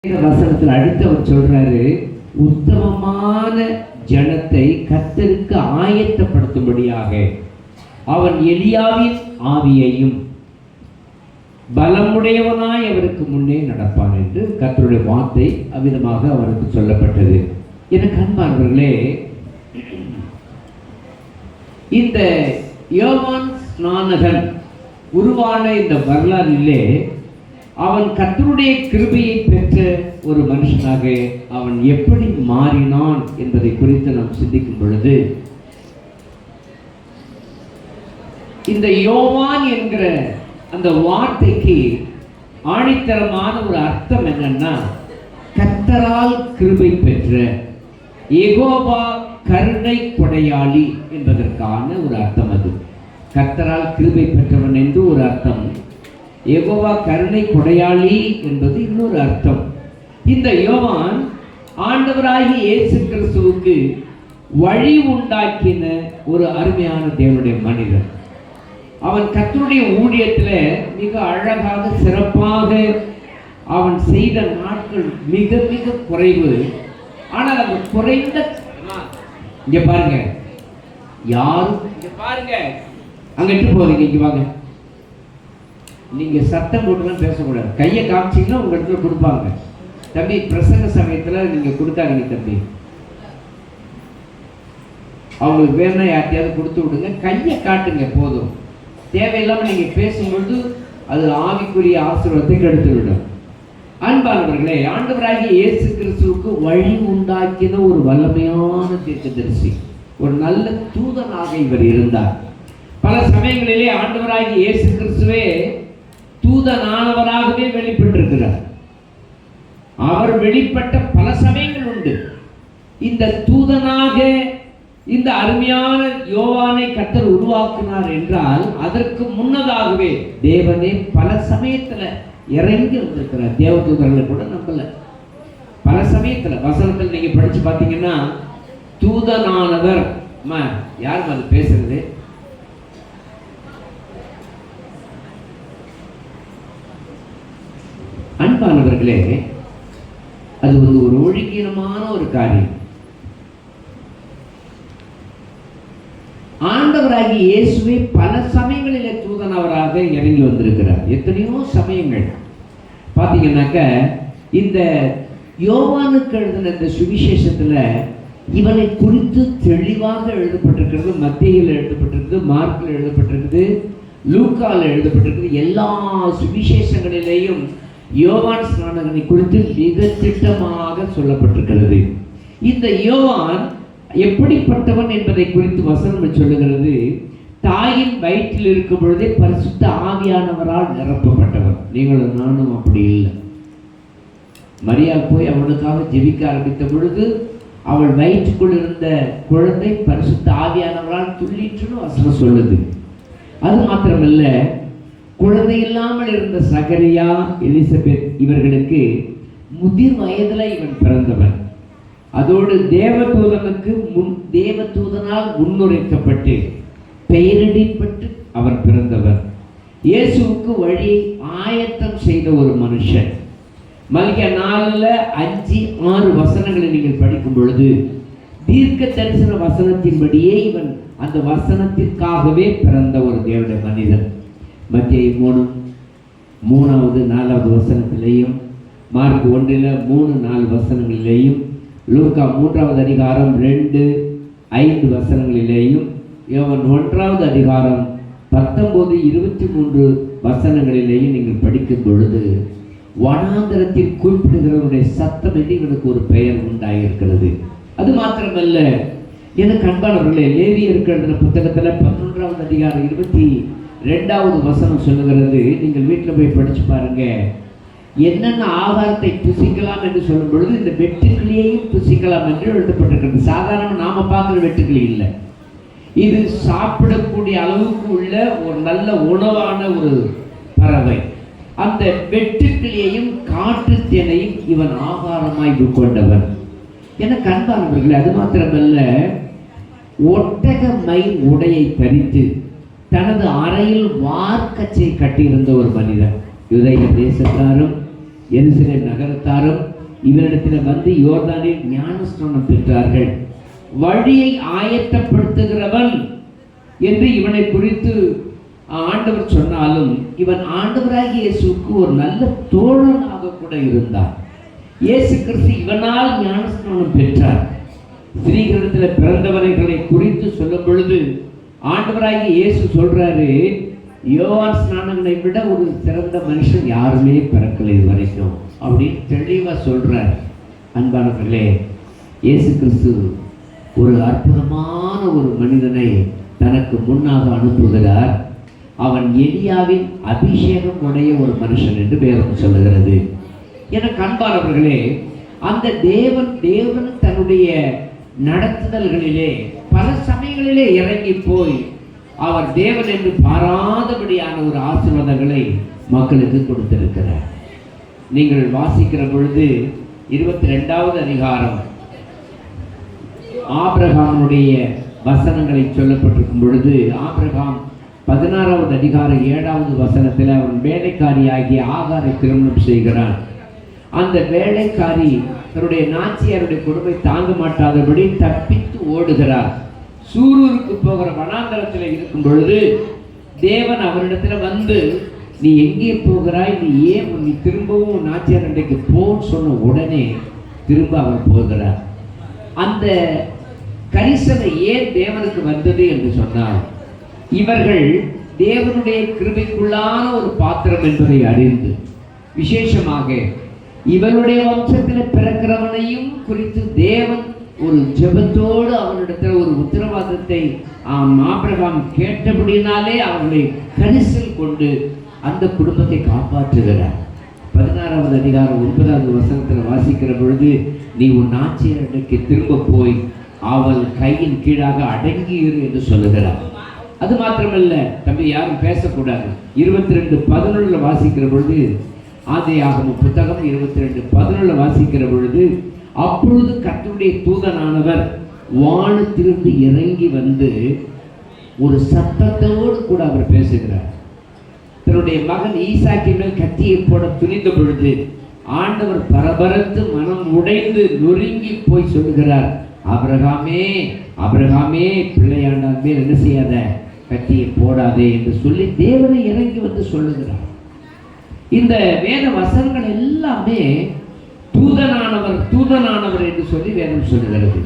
வசனத்தில் அடுத்தவர் சொல்றாரு, உத்தமமான ஜனத்தை கர்த்தருக்கு ஆயத்தப்படுத்தும்படியாக அவன் எலியாவின் ஆவியையும் பலமுடையவனாய் அவருக்கு முன்னே நடப்பான் என்று கர்த்தருடைய வார்த்தை அவ்விதமாக அவருக்கு சொல்லப்பட்டது. எனக்கு அன்பானவர்களே, இந்த யோவான் ஸ்நானகன் உருவான இந்த வரலாறிலே அவன் கர்த்தருடைய கிருபையை பெற்ற ஒரு மனுஷனாக அவன் எப்படி மாறினான் என்பதை குறித்து நாம் சிந்திக்கும் பொழுது, இந்த யோவான் என்கிற அந்த வார்த்தைக்கு ஆணித்தரமான ஒரு அர்த்தம் என்னன்னா, கர்த்தரால் கிருபை பெற்ற, யெகோவா கருணை கொடையாளி என்பதற்கான ஒரு அர்த்தம். அது கர்த்தரால் கிருபை பெற்றவன் என்று ஒரு அர்த்தம், யெகோவா கருணை கொடையாளி என்பது இன்னொரு அர்த்தம். இந்த யோவான் ஆண்டவராகிய இயேசு கிறிஸ்துவுக்கு வழி உண்டாக்கின ஒரு அருமையான தேவனுடைய மனிதன். அவன் கர்த்தருடைய ஊழியத்தில் மிக அழகாக சிறப்பாக அவன் செய்த நாட்கள் மிக மிக குறைவு. ஆனால் அந்த குறைந்த, இங்க பாருங்க, யாரும் இங்க பாருங்க, அங்கிட்டு போறீங்க, இங்க வாங்க, நீங்க சத்தம் போட்டுலாம் பேசக்கூடாது. கையை காமிச்சிங்கன்னா உங்க இடத்துல கொடுப்பாங்க. தம்பி, பிரசங்க சமயத்துல நீங்க கொடுத்தாங்க தம்பி, அவங்களுக்கு வேணா யார்ட்டையாவது கொடுத்து விடுங்க, கையை காட்டுங்க போதும். தேவையில்லாம நீங்க பேசும்பொழுது அது ஆவிக்குரிய ஆசீர்வாதத்தை கெடுத்து விடும். அன்பானவர்களே, ஆண்டவராகிய இயேசு கிறிஸ்துவுக்கு வழி உண்டாக்கின ஒரு வல்லமையான தீர்க்கதரிசி, ஒரு நல்ல தூதனாக இவர் இருந்தார். பல சமயங்களிலே ஆண்டவராகிய இயேசு கிறிஸ்துவே தூதனானவராகவே வெளிப்பட்டிருக்கிறார். அவர் வெளிப்பட்ட பல சமயங்கள் உண்டு. இந்த தூதனாக இந்த அருமையான யோவானை கர்த்தர் உருவாக்கினார் என்றால் அதற்கு முன்னதாகவே தேவனே பல சமயத்துல இறங்கி வந்திருக்கிறார். தேவதூதர்களை கூட நம்பல. பல சமயத்துல வசனத்தில் நீங்க படிச்சு பார்த்தீங்கன்னா, தூதனானவர் யாரும் அது பேசுறது, அன்பானவர்களே, அது ஒரு ஒழுங்கீனமான ஒரு காரியம். ஆண்டவராகிய இயேசுவே பல சமயங்களிலே தூதனவராக இறங்கி வந்திருக்கிறார். எத்தனையோ சமயங்கள் பார்த்தீங்கன்னாக்க, இந்த யோவானுக்கு எழுதின இந்த சுவிசேஷத்துல இவனை குறித்து தெளிவாக எழுதப்பட்டிருக்கிறது. மத்தேயுவில் எழுதப்பட்டிருக்குது, மார்க்கில் எழுதப்பட்டிருக்குது, லூக்காவில் எழுதப்பட்டிருக்குது. எல்லா சுவிசேஷங்களிலேயும் யோவான் ஸ்நானகனை குறித்து மிக திட்டமாக சொல்லப்பட்டிருக்கிறது. இந்த யோவான் எப்படிப்பட்டவன் என்பதை குறித்து வசனம் சொல்லுகிறது, தாயின் வயிற்றில் இருக்கும் பொழுதே பரிசுத்த ஆவியானவரால் நிரப்பப்பட்டவன். நீங்களும் நானும் அப்படி இல்லை. மரியா போய் அவனுக்காக ஜெபிக்க ஆரம்பித்த பொழுது அவள் வயிற்றுக்குள் இருந்த குழந்தை பரிசுத்த ஆவியானவரால் துள்ளிற்றுன்னு வசனம் சொல்லுது. அது மாத்திரமல்ல, குழந்தை இல்லாமல் இருந்த சகரியா, எலிசபெத் இவர்களுக்கு முதிர் வயதுல இவன் பிறந்தவன். அதோடு தேவதூதனால் முன்னுரைக்கப்பட்டு பெயரிடப்பட்டு அவர் பிறந்தவர். இயேசுவுக்கு வழியை ஆயத்தம் செய்த ஒரு மனுஷன். மல்கியா 4:5-6 வசனங்களை நீங்கள் படிக்கும் பொழுது தீர்க்க தரிசன வசனத்தின்படியே இவன் அந்த வசனத்திற்காகவே பிறந்த ஒரு தேவனுடைய மனிதன். மத்தேயு 3:4 வசனத்திலேயும், மார்க் 1:3-4 வசனங்களிலேயும், லூக்கா 3வது அதிகாரம் 2-5 வசனங்களிலேயும், யோவான் 1வது அதிகாரம் 19-23 வசனங்களிலேயும் நீங்கள் படிக்கும் பொழுது வனாந்தரத்தில் குறிப்பிடுகிறவருடைய சத்தம் என்று இவனுக்கு ஒரு பெயர் உண்டாயிருக்கிறது. அது மாத்திரமல்ல, எனக்கு அன்பானவர்களே, லேவியருக்கு எழுதின புத்தகத்துல 11வது அதிகாரம் 22வது வசனம் சொல்லுகிறது. நீங்கள் வீட்டில் போய் படிச்சு பாருங்க. என்னென்ன ஆகாரத்தை புசிக்கலாம் என்று சொல்லும் பொழுது இந்த வெட்டுக்கிளியையும் புசிக்கலாம் என்று எழுதப்பட்டிருக்கிறது. சாதாரண நாம பார்க்குற வெட்டுக்கிளி இல்லை, இது சாப்பிடக்கூடிய அளவுக்கு உள்ள ஒரு நல்ல உணவான ஒரு பறவை. அந்த வெட்டுக்கிளியையும் காட்டு தேனையும் இவன் ஆகாரமாய் கொண்டவன். என கண்பானவர்களே, அது மாத்திரமல்ல, ஒட்டக மயில் உடையை தரித்து தனது அறையில் வார்க்கச்சை கட்டியிருந்த ஒரு மனிதன். யூதேய தேசத்தாரும் எருசலேம் நகரத்தாரும் இவரிடத்தில் வந்து யோர்தானில் ஞானஸ்நானம் பெற்றார்கள். வழியை ஆயத்தப்படுத்துகிறவன் என்று இவனை குறித்து ஆண்டவர் சொன்னாலும் இவன் ஆண்டவராகிய இயேசுவுக்கு ஒரு நல்ல தோழனாக கூட இருந்தார். இயேசு கிறிஸ்து இவனால் ஞானஸ்நானம் பெற்றார். ஸ்திரீகளிடத்தில் பிறந்தவர்களை குறித்து சொல்லும் பொழுது ஆண்டவராகிய இயேசு சொல்றாரு, யோவான் ஸ்நானங்களை விட ஒரு சிறந்த மனுஷன் யாருமே பிறக்கலை இது வரைக்கும் அப்படின்னு தெளிவா சொல்றார். அன்பானவர்களே, இயேசு கிறிஸ்து ஒரு அற்புதமான ஒரு மனிதனை தனக்கு முன்னாக அனுப்புகிறார். அவன் எலியாவின் அபிஷேகம் உடைய ஒரு மனுஷன் என்று வேதம் சொல்லுகிறது. எனக்கு அன்பானவர்களே, அந்த தேவன் தன்னுடைய நடத்துதல்களிலே பல சமயங்களிலே இறங்கி போய் அவர் தேவன் என்று பாராதபடியான ஒரு ஆசீர்வாதங்களை மக்களுக்கு கொடுத்திருக்கிறார். நீங்கள் வாசிக்கிற பொழுது 22வது அதிகாரம் ஆபிரகாமுடைய வசனங்களை சொல்லப்பட்டிருக்கும் பொழுது, ஆபிரகாம் 16வது அதிகாரம் 7வது வசனத்தில் அவன் வேலைக்காரியாகிய ஆகாரை திருமணம் செய்கிறான். அந்த வேலைக்காரி தன்னுடைய நாச்சியாருடைய கொடுமை தாங்க மாட்டாதபடி தப்பித்து ஓடுகிறார். சூரூருக்கு போகிற வனாந்தரத்தில் இருக்கும் பொழுது தேவன் அவரிடத்தில் வந்து, நீ எங்கே போகிறாய், நீ திரும்பவும் நாச்சியார் அன்றைக்கு போன்னு சொன்ன உடனே திரும்ப அவர் போகிறார். அந்த கரிசனை ஏன் தேவனுக்கு வந்தது என்று சொன்னார், இவர்கள் தேவனுடைய கிருபைக்குள்ளான ஒரு பாத்திரம் என்பதை அறிந்து, விசேஷமாக இவருடைய வம்சத்தில் பிறக்கிறவனையும் குறித்து தேவன் ஒரு ஜெபத்தோடு அவனிடத்தில் ஒரு உத்தரவாதத்தை ஆபிரகாம் கேட்டபடினாலே அவர்களை கரிசல் கொண்டு அந்த குடும்பத்தை காப்பாற்றுகிறார். 16வது அதிகாரம் 9வது வசனத்தில் வாசிக்கிற பொழுது, நீ உன் ஆட்சியர் அன்றைக்கு திரும்ப போய் அவள் கையின் கீழாக அடங்கியிரு என்று சொல்லுகிறார். அது மாத்திரமல்ல, தம்பி யாரும் பேசக்கூடாது. 22:11 வாசிக்கிற பொழுது, ஆதியாகமம் புத்தகம் 22:11 வாசிக்கிற பொழுது, அப்பொழுது கர்த்தருடைய தூதனானவர் வானத்திலிருந்து இறங்கி வந்து ஒரு சத்தத்தோடு கூட அவர் பேசுகிறார். தன்னுடைய மகன் ஈசாக்கின் மேல் கத்தியை போட துணிந்த பொழுது ஆண்டவர் பரபரத்து மனம் உடைந்து நொறுங்கி போய் சொல்லுகிறார், ஆபிரகாமே ஆபிரகாமே, பிள்ளையாண்டான் மேல் என்ன செய்யாத, கத்தியை போடாதே என்று சொல்லி தேவனை இறங்கி வந்து சொல்லுகிறார். இந்த வேத வசனங்கள் எல்லாமே தூதனானவர் என்று சொல்லி வேதம் சொல்லுகிறது.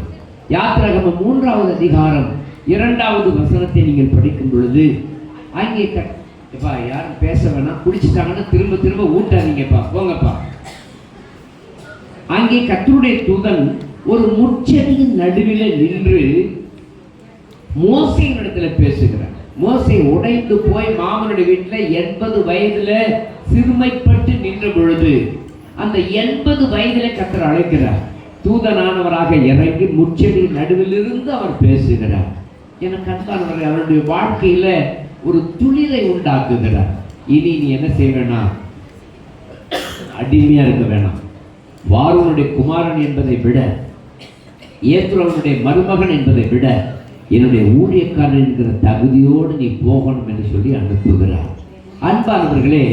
யாத்திராகமம் 3வது அதிகாரம் 2வது வசனத்தை நீங்கள் படிக்கும் பொழுது, அங்கே யாரும் பேச வேணாம், குடிச்சிட்டாங்கன்னா திரும்ப திரும்ப ஊட்டாதீங்கப்பா, போங்கப்பா. அங்கே கர்த்தருடைய தூதன் ஒரு முட்செடியின் நடுவிலே நின்று மோசேயின் இடத்துல பேசுகிறார். மோசே உடைந்து போய் மாமனுடைய வீட்டில் 80 வயதுல சிறுமைப்பட்டு நின்ற பொழுது அந்த 80 வயதிலே கர்த்தர் அழைக்கிறார். தூதனானவராக இறங்கி முட்செடியின் நடுவிலிருந்து அவர் பேசுகிறார். எனக்கு அன்பானவர்கள், அவருடைய வாழ்க்கையில ஒரு துளிரை உண்டாக்குகிறார். இனி நீ என்ன செய்ய வேணாம், அடிமையா இருக்க வேணாம். வாரூனுடைய குமாரன் என்பதை விட, ஏத்ரோனுடைய மருமகன் என்பதை விட, என்னுடைய ஊழியக்காரன் என்கிற தகுதியோடு நீ போகணும் என்று சொல்லி அனுப்புகிறார். அன்பானவர்களே,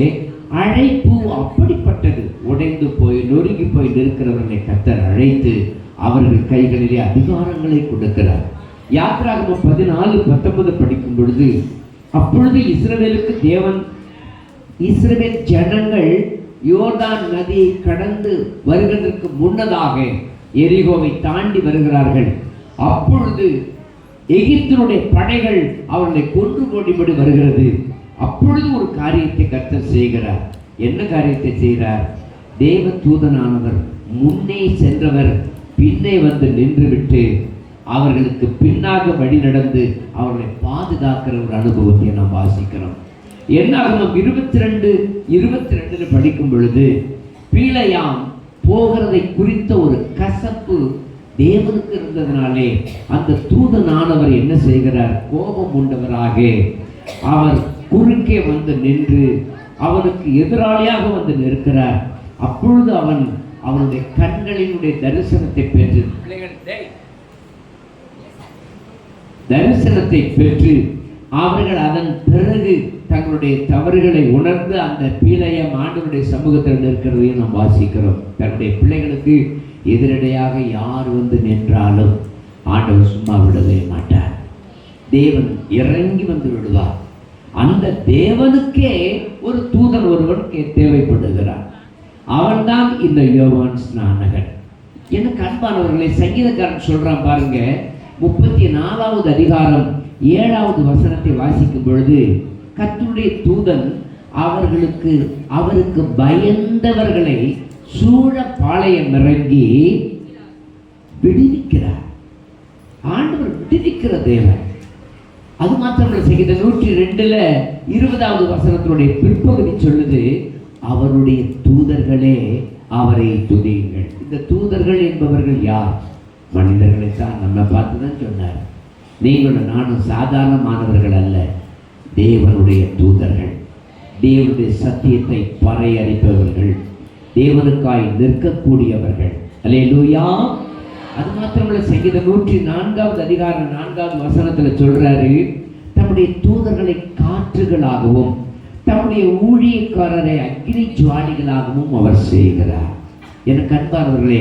அழைப்பு அப்படிப்பட்டது. உடைந்து போய் நொறுங்கி போய் நிற்கிறவர்களை கர்த்தர் அழைத்து அவர்கள் கைகளிலே அதிகாரங்களை கொடுக்கிறார். யாத்திராகமம் 14:19 படிக்கும் பொழுது, அப்பொழுது இஸ்ரவேலுக்கு தேவன், இஸ்ரவேல் ஜனங்கள் யோர்தான் நதியை கடந்து வருவதற்கு முன்னதாக எரிகோவை தாண்டி வருகிறார்கள். அப்பொழுது எகிப்தினுடைய படைகள் அவர்களை கொன்று போடிபடி வருகிறது. அப்பொழுது ஒரு காரியத்தை கர்த்தர் செய்கிறார். என்ன காரியத்தை செய்கிறார்? தேவ தூதனானவர் முன்னே சென்றவர் பின்னே வந்து நின்றுவிட்டு அவர்களுக்கு பின்னாக வழி நடந்து அவர்களை பாதுகாக்கிற ஒரு அனுபவத்தை நாம் வாசிக்கிறோம். என்னாகும் 22:22 படிக்கும் பொழுது, பீலையாம் போகிறதை குறித்த ஒரு கசப்பு தேவனுக்கு இருந்ததினாலே அந்த தூதனானவர் என்ன செய்கிறார்? கோபம் உண்டவராக அவர் குறுக்கே வந்து நின்று அவனுக்கு எதிராளியாக வந்து நிற்கிறார். அப்பொழுது அவன் அவனுடைய கண்களினுடைய தரிசனத்தை பெற்று அவர்கள் அதன் பிறகு தங்களுடைய தவறுகளை உணர்ந்து அந்த பீலையம் ஆண்டவருடைய சமூகத்தில் நிற்கிறதையும் நாம் வாசிக்கிறோம். தன்னுடைய பிள்ளைகளுக்கு எதிரடையாக யார் வந்து நின்றாலும் ஆண்டவர் சும்மா விடவே மாட்டார். தேவன் இறங்கி வந்து விடுவார். அந்த தேவனுக்கே ஒரு தூதன் ஒருவன் தேவைப்படுகிறான். அவன்தான் இந்த யோவான் ஸ்நானகன். எனக்கு அன்பானவர்களை, சங்கீதக்காரன் சொல்றான் பாருங்க, 34வது அதிகாரம் 7வது வசனத்தை வாசிக்கும் பொழுது, கர்த்தருடைய தூதன் அவருக்கு பயந்தவர்களை சூழ பாளையம் இறங்கி விடுவிக்கிறார். ஆண்டவர் விடுவிக்கிற தேவன். அது மாத்திரமல்ல, சங்கீதம் 102ல் 20வது வசனத்தினுடைய பிற்பகுதி சொல்லுது, அவருடைய தூதர்களே அவரை துதியுங்கள். இந்த தூதர்கள் என்பவர்கள் யார்? மனிதர்களை தான். நம்ம பார்த்து தான் சொன்னார், நீங்களும் நானும் சாதாரணமானவர்கள் அல்ல, தேவனுடைய தூதர்கள், தேவனுடைய சத்தியத்தை பறையறிப்பவர்கள், தேவனுக்காய் நிற்கக்கூடியவர்கள். அல்லேலூயா. அது மாத்திரமல்ல, சங்கீதம் 104வது அதிகாரம் 4வது வசனத்தில் சொல்றாரு, தம்முடைய தூதர்களை காற்றுகளாகவும் தம்முடைய ஊழியக்காரரை அக்கினி ஜுவாலிகளாகவும் அவர் செய்கிறார். எனக்கு அன்பானவர்களே,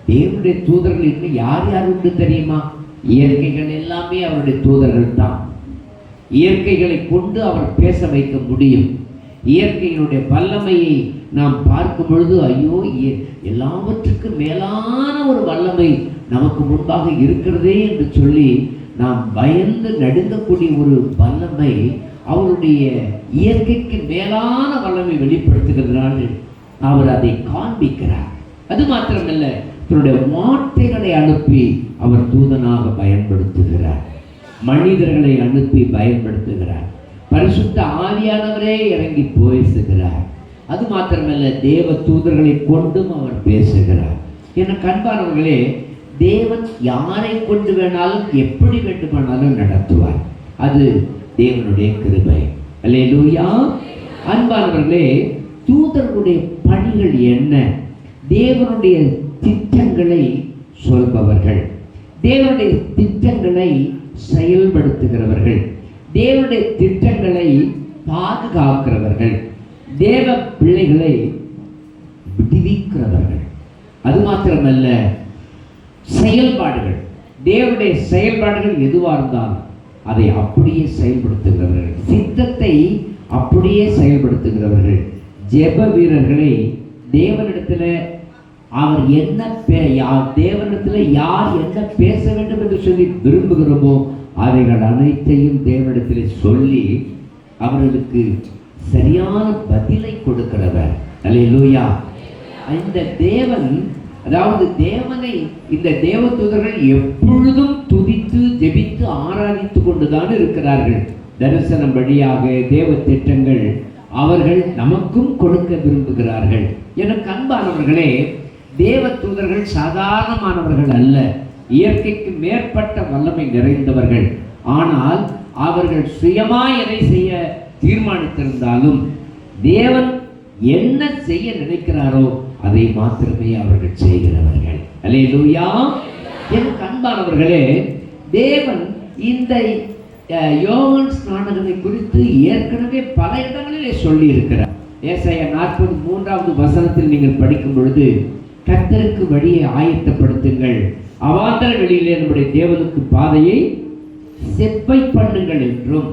தேவனுடைய தூதர்கள் இன்னும் யார் யார் உண்டு தெரியுமா? இயற்கைகள் எல்லாமே அவருடைய தூதர்கள் தான். இயற்கைகளை கொண்டு அவர் பேச வைக்க முடியும். இயற்கையினுடைய வல்லமையை நாம் பார்க்கும் பொழுது, ஐயோ, எல்லாவற்றுக்கும் மேலான ஒரு வல்லமை நமக்கு முன்பாக இருக்கிறதே என்று சொல்லி நாம் பயந்து நடுங்கக்கூடிய ஒரு வல்லமை, அவருடைய இயற்கைக்கு மேலான வல்லமை வெளிப்படுத்துகிறதுனால அவர் அதை காண்பிக்கிறார். அது மாத்திரமல்ல, தன்னுடைய வார்த்தைகளை அனுப்பி அவர் தூதனாக பயன்படுத்துகிறார். மனிதர்களை அனுப்பி பயன்படுத்துகிறார். பரிசுத்த ஆவியானவரே இறங்கி பேசுகிறார். அது மாத்திரமல்ல, தேவ தூதர்களை கொண்டும் அவர் பேசுகிறார். என அன்பானவர்களே, தேவன் யாரை கொண்டு வேணாலும் எப்படி வேண்டுமானாலும் நடத்துவார். அது தேவனுடைய கிருபை. அல்லேலூயா. அன்பானவர்களே, தூதர்களுடைய பணிகள் என்ன? தேவனுடைய திட்டங்களை சொல்பவர்கள், தேவனுடைய திட்டங்களை செயல்படுத்துகிறவர்கள், தேவனுடைய திட்டங்களை பாதுகாக்கிறவர்கள், தேவ பிள்ளைகளை விடுவிக்கிறவர்கள். அது மாத்திரமல்ல, செயல்பாடுகள், தேவனுடைய செயல்பாடுகள் எதுவாக இருந்தாலும் அதை அப்படியே செயல்படுத்துகிறவர்கள், சித்தத்தை அப்படியே செயல்படுத்துகிறவர்கள், ஜெப வீரர்களை தேவனிடத்தில் அவர் என்ன தேவனிடத்தில் யார் என்ன பேச வேண்டும் என்று சொல்லி விரும்புகிறோமோ அவைகள் அனைத்தையும் தேவனிடத்தில் சொல்லி அவர்களுக்கு சரியான பதிலை கொடுக்கிறவர். அல்லேலூயா. இந்த தேவன், அதாவது தேவனை இந்த தேவ தூதர்கள் எப்பொழுதும் துதித்து ஜெபித்து ஆராதித்து கொண்டுதான் இருக்கிறார்கள். தரிசனம் வழியாக தேவ திட்டங்கள் அவர்கள் நமக்கும் கொடுக்க விரும்புகிறார்கள். எனக்கு அன்பானவர்களே, தேவ தூதர்கள் சாதாரணமானவர்கள் அல்ல, இயற்கைக்கு மேற்பட்ட வல்லமை நிறைந்தவர்கள். ஆனால் அவர்கள் சுயமாய் எதை செய்ய தீர்மானித்திருந்தாலும் தேவன் என்ன செய்ய நினைக்கிறாரோ அதை மாத்திரமே அவர்கள் செய்கிறவர்கள். அல்லேலூயா. என் அன்பானவர்களே, தேவன் இந்த யோவான் ஸ்நானகனை குறித்து ஏற்கனவே பல இடங்களிலே சொல்லி இருக்கிறார். ஏசாயா 43வது வசனத்தில் நீங்கள் படிக்கும் பொழுது, கர்த்தருக்கு வழியை ஆயத்தப்படுத்துங்கள், அவாந்தர வெளியிலே நம்முடைய தேவனுக்கு பாதையை செப்பை பண்ணுங்கள் என்றும்,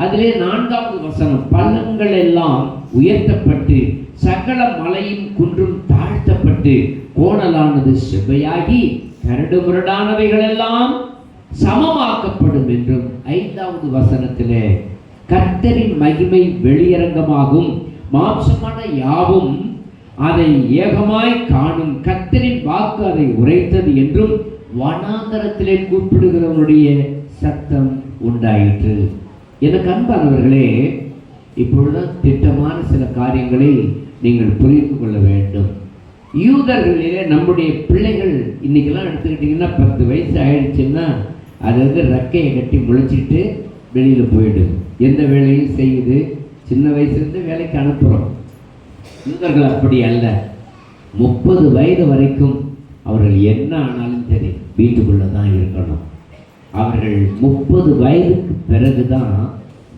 அதிலே 4வது வசனம், பள்ளங்கள் எல்லாம் உயர்த்தப்பட்டு சகல மலையும் குன்றும் தாழ்த்தப்பட்டு கோணலானது செவ்வையாகி கரடு முரடானவைகள் எல்லாம் சமமாக்கப்படும் என்றும், 5வது வசனத்திலே, கர்த்தரின் மகிமை வெளியரங்கமாகும், மாம்சமான யாவும் அதை ஏகமாய் காணும், கர்த்தரின் வாக்கு அதை உரைத்தது என்றும், வனாந்தரத்திலே கூப்பிடுகிறவனுடைய சத்தம் உண்டாயிற்று. எனக்கு அன்பானவர்களே, இப்பொழுதுதான் திட்டமான சில காரியங்களை நீங்கள் புரிந்து கொள்ள வேண்டும். யூதர்களிலே நம்முடைய பிள்ளைகள் இன்னைக்கெல்லாம் எடுத்துக்கிட்டிங்கன்னா 10 வயசு ஆயிடுச்சுன்னா அது ரெக்கையை கட்டி முளைச்சிட்டு வெளியில் போயிடுது, எந்த வேலையும் செய்யுது, சின்ன வயசுலேருந்து வேலைக்கு அனுப்புகிறோம். யூதர்கள் அப்படி அல்ல. 30 வயது வரைக்கும் அவர்கள் என்ன ஆனாலும் சரி வீட்டுக்குள்ளே தான் இருக்கணும். அவர்கள் 30 வயதுக்கு பிறகுதான்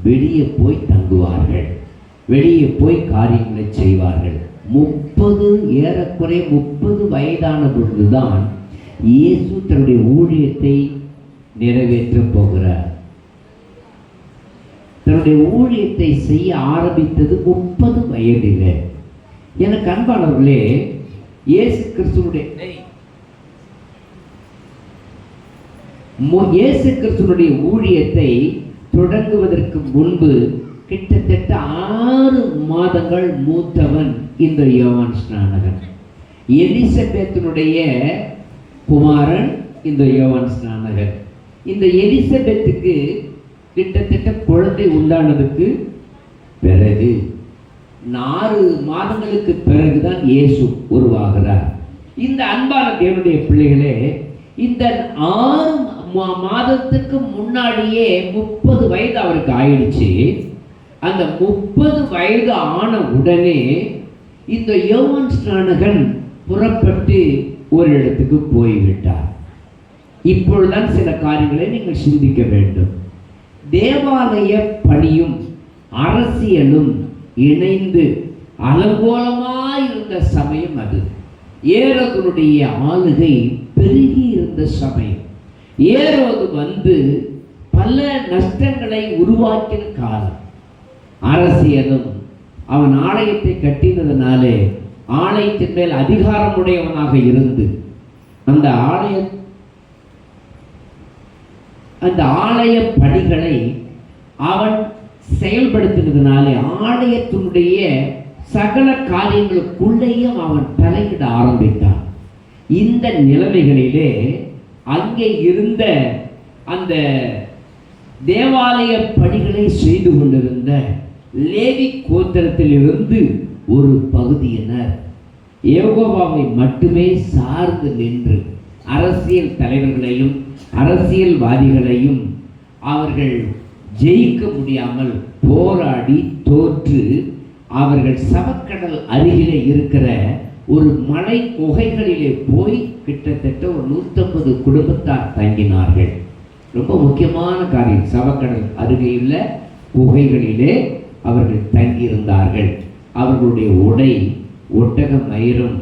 வெளியே போய் தங்குவார்கள், வெளியே போய் காரியங்களை செய்வார்கள். 30 ஏறக்குறைய 30 வயதான பொழுதுதான் இயேசு தன்னுடைய ஊழியத்தை நிறைவேற்ற போகிறார். தன்னுடைய ஊழியத்தை செய்ய ஆரம்பித்தது 30 வயதிலே. எனக்கு அன்பானவர்களே, இயேசு கிறிஸ்துவனுடைய ஊழியத்தை தொடங்குவதற்கு முன்பு கிட்டத்தட்ட 6 மாதங்கள் மூத்தவன் இந்த யோவான் ஸ்நானகன். எலிசபெத்தினுடைய குமாரன் இந்த யோவான் ஸ்நானகன். இந்த எலிசபெத்துக்கு கிட்டத்தட்ட குழந்தை உண்டானதுக்கு பிறகு 4 மாதங்களுக்கு பிறகுதான் இயேசு உருவாகிறார். இந்த அன்பான தேவனுடைய பிள்ளைகளே, இந்த 6 மாதத்துக்கு முன்னாடியே 30 வயது அவருக்கு ஆயிடுச்சு. அந்த 30 வயது ஆன உடனே இந்த யோவான் ஸ்நானகன் புறப்பட்டு ஒரு இடத்துக்கு போய்விட்டார். இப்பொழுதுதான் சில காரியங்களை நீங்கள் சிந்திக்க வேண்டும். தேவாலய பணியும் அரசியலும் இணைந்து அலங்கோலமாயிருந்த சமயம் அது. ஏரோதுடைய ஆளுகை பெருகி இருந்த சமயம். ஏரோது வந்து பல நஷ்டங்களை உருவாக்கின காலம். அரசியலும் அவன் ஆலயத்தை கட்டினதுனாலே ஆலயத்தின் மேல் அதிகாரமுடையவனாக இருந்து அந்த ஆலய பணிகளை அவன் செயல்படுத்தினதுனாலே ஆலயத்தினுடைய சகல காரியங்களுக்குள்ளேயும் அவன் தலையிட ஆரம்பித்தான். இந்த நிலைமைகளிலே அங்கே இருந்த அந்த தேவாலய பணிகளை செய்து கொண்டிருந்த லேவி கோத்திரத்தில் இருந்து ஒரு பகுதியினர் யெகோவாவை மட்டுமே சார்ந்து நின்று அரசியல் தலைவர்களையும் அரசியல்வாதிகளையும் அவர்கள் ஜெயிக்க முடியாமல் போராடி தோற்று அவர்கள் சவக்கடல் அருகிலே இருக்கிற ஒரு மலை குகைகளிலே போய் கிட்டத்தட்ட ஒரு 150 குடும்பத்தார் தங்கினார்கள். ரொம்ப முக்கியமான காரியம். சவக்கடல் அருகேயுள்ள குகைகளிலே அவர்கள் தங்கியிருந்தார்கள். அவர்களுடைய உடை ஒட்டக மயிரும்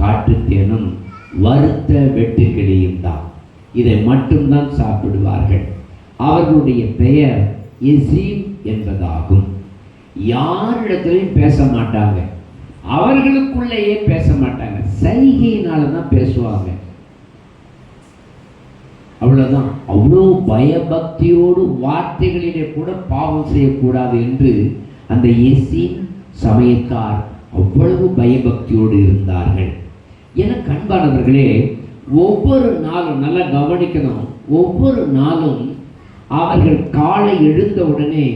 காட்டுத்தேனும் வறுத்த வெட்டுக்கிளியும் தான். இதை மட்டும்தான் சாப்பிடுவார்கள். அவர்களுடைய பெயர் எசீம் என்பதாகும். யாரிடத்திலையும் பேச மாட்டாங்க, அவர்களுக்குள்ளேயே பேச மாட்டாங்க, சைகையினால தான் பேசுவாங்க. அவ்வளவுதான். அவ்வளோ பயபக்தியோடு வார்த்தைகளிலே கூட பாவம் செய்யக்கூடாது என்று அந்த எசீம் சமயத்தார் அவ்வளவு பயபக்தியோடு இருந்தார்கள். என அன்பானவர்களே, ஒவ்வொரு நாளும் நல்லா கவனிக்கணும். ஒவ்வொரு நாளும் அவர்கள் காலை எழுந்த உடனே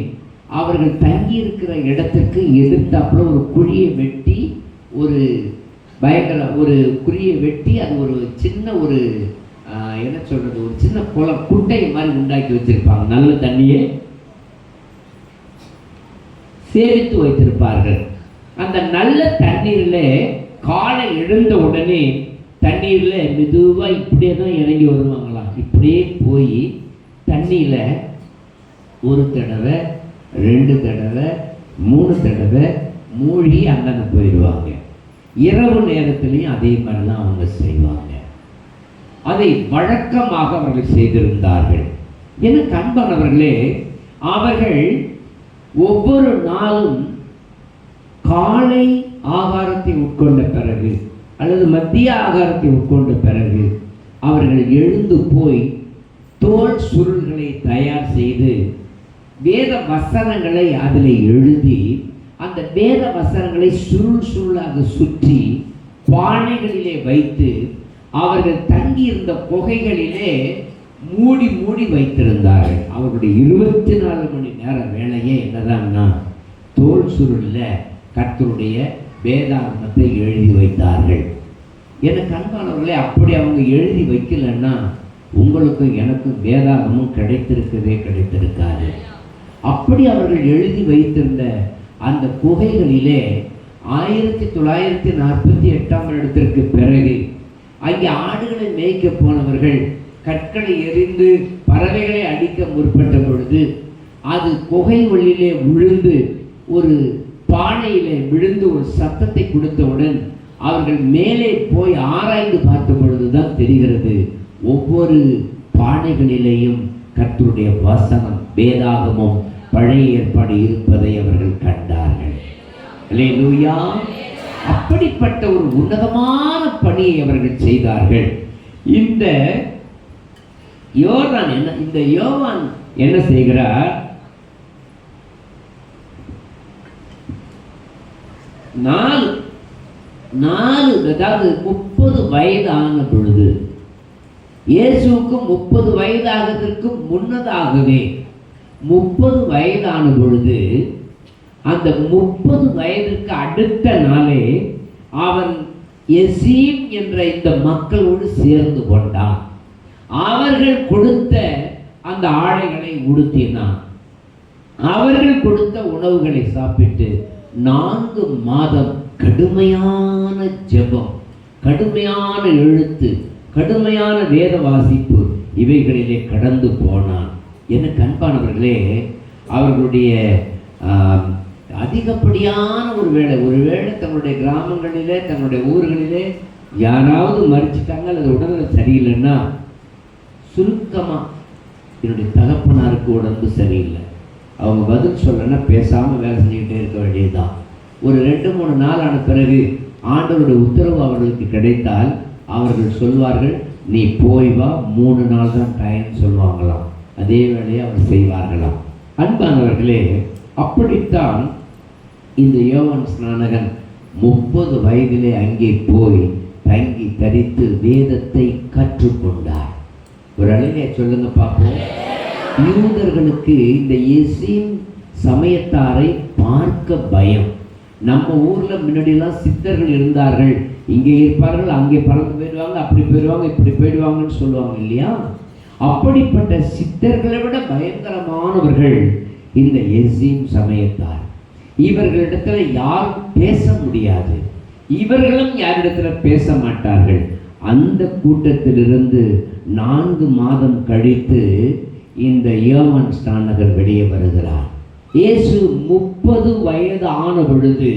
அவர்கள் தங்கியிருக்கிற இடத்திற்கு எதிர்த்தாப்புல ஒரு குழியை வெட்டி ஒரு குழியை வெட்டி அது ஒரு சின்ன ஒரு என்ன சொல்றது, ஒரு சின்ன குளம் குட்டை மாதிரி உண்டாக்கி வச்சிருப்பாங்க. நல்ல தண்ணியை சேமித்து வைத்திருப்பார்கள். அந்த நல்ல தண்ணீர்ல காலை எழுந்த உடனே தண்ணீர்ல மெதுவா இப்படியே தான் இறங்கி வருவாங்களாம். இப்படியே போய் தண்ணியில ஒரு தடவை 2 தடவை 3 தடவை மூழ்கி அங்கே போயிடுவாங்க. இரவு நேரத்திலையும் அதே மாதிரிலாம் அவங்க செய்வாங்க. அதை வழக்கமாக அவர்கள் செய்திருந்தார்கள். எனக்கு அன்பானவர்களே, அவர்கள் ஒவ்வொரு நாளும் காலை ஆகாரத்தை உட்கொண்ட பிறகு அல்லது மத்திய ஆகாரத்தை உட்கொண்ட பிறகு அவர்கள் எழுந்து போய் தோல் சுருள்களை தயார் செய்து வேத வசனங்களை அதில் எழுதி அந்த வேத வசனங்களை சுருள் சுருளாக சுற்றி பானைகளிலே வைத்து அவர்கள் தங்கியிருந்த குகைகளிலே மூடி மூடி வைத்திருந்தார்கள். அவர்களுடைய 24 மணி நேர வேலையே என்னதான்னா தோல் சுருள்ல கர்த்தருடைய வேதாகமத்தை எழுதி வைத்தார்கள். எனக்கு அன்பானவர்களே, அப்படி அவங்க எழுதி வைக்கலன்னா உங்களுக்கும் எனக்கும் வேதாகமும் கிடைத்திருக்காது. அப்படி அவர்கள் எழுதி வைத்திருந்த அந்த குகைகளிலே 1948ஆம் வருடத்திற்கு பிறகு அங்கே ஆடுகளை மேய்க்க போனவர்கள் கற்களை எறிந்து பறவைகளை அடிக்க முற்பட்ட பொழுது அது குகை உள்ளிலே விழுந்து ஒரு பானையிலே விழுந்து ஒரு சத்தத்தை கொடுத்தவுடன் அவர்கள் மேலே போய் ஆராய்ந்து பார்த்த பொழுதுதான் தெரிகிறது, ஒவ்வொரு பானைகளிலேயும் கர்த்தருடைய வசனம், வேதாகமும் பழைய ஏற்பாடு இருப்பதை அவர்கள் கண்டார்கள். அல்லேலூயா! அப்படிப்பட்ட ஒரு உன்னதமான பணியை அவர்கள் செய்தார்கள். இந்த யோவான் என்ன செய்கிறார்? 30 வயது ஆன பொழுது, இயேசுவுக்கு 30 வயதாகிறதுக்கு முன்னதாகவே 30 வயதான பொழுது, அந்த 30 வயதுக்கு அடுத்த நாளே அவன் எசீம் என்ற இந்த மக்களோடு சேர்ந்து கொண்டான். அவர்கள் கொடுத்த அந்த ஆடைகளை உடுத்தினான். அவர்கள் கொடுத்த உணவுகளை சாப்பிட்டு 4 மாதம் கடுமையான ஜெபம், கடுமையான எழுத்து, கடுமையான வேத வாசிப்பு இவைகளிலே கடந்து போனான். எனக்கு அன்பானவர்களே, அவர்களுடைய அதிகப்படியான ஒருவேளை தங்களுடைய கிராமங்களிலே, தங்களுடைய ஊர்களிலே யாராவது மறிச்சிட்டாங்க அல்லது உடல்நிலை சரியில்லைன்னா சுருக்கமாக, என்னுடைய தகப்பனாருக்கு உடம்பு சரியில்லை, அவங்க பதில் சொல்லலைன்னா பேசாமல் வேலை செஞ்சுக்கிட்டே இருக்க வேண்டியதுதான். ஒரு 2-3 நாள் ஆன பிறகு ஆண்டவருடைய உத்தரவு அவர்களுக்கு கிடைத்தால் அவர்கள் சொல்வார்கள், நீ போய் வா, 3 நாள் தான் டைம் சொல்லுவாங்களாம். அதே வேளையை அவர் செய்வார்களாம். அன்பானவர்களே, அப்படித்தான் இந்த யோவான் ஸ்நானகன் 30 வயதிலே அங்கே போய் தங்கி தரித்து வேதத்தை கற்றுக்கொண்டார். ஒரு அழகிய சொல்லுங்க பார்ப்போம். யூதர்களுக்கு இந்த எசீம் சமயத்தாரை பார்க்க பயம். நம்ம ஊர்ல முன்னாடியெல்லாம் சித்தர்கள் இருந்தார்கள், இங்கே இருப்பார்கள், அங்கே பறந்து போயிடுவாங்க, அப்படி போயிடுவாங்க, இப்படி போயிடுவாங்கன்னு சொல்லுவாங்க இல்லையா? அப்படிப்பட்ட சித்தர்களை விட பயங்கரமானவர்கள் இந்த எசீம் சமயத்தார். இவர்களிடத்துல யாரும் பேச முடியாது, இவர்களும் யாரிடத்துல பேச மாட்டார்கள். அந்த கூட்டத்திலிருந்து 4 மாதம் கழித்து இந்த யோவான் ஸ்நானகர் வெளியே வருகிறார். இயேசு 30 வயது ஆன பொழுது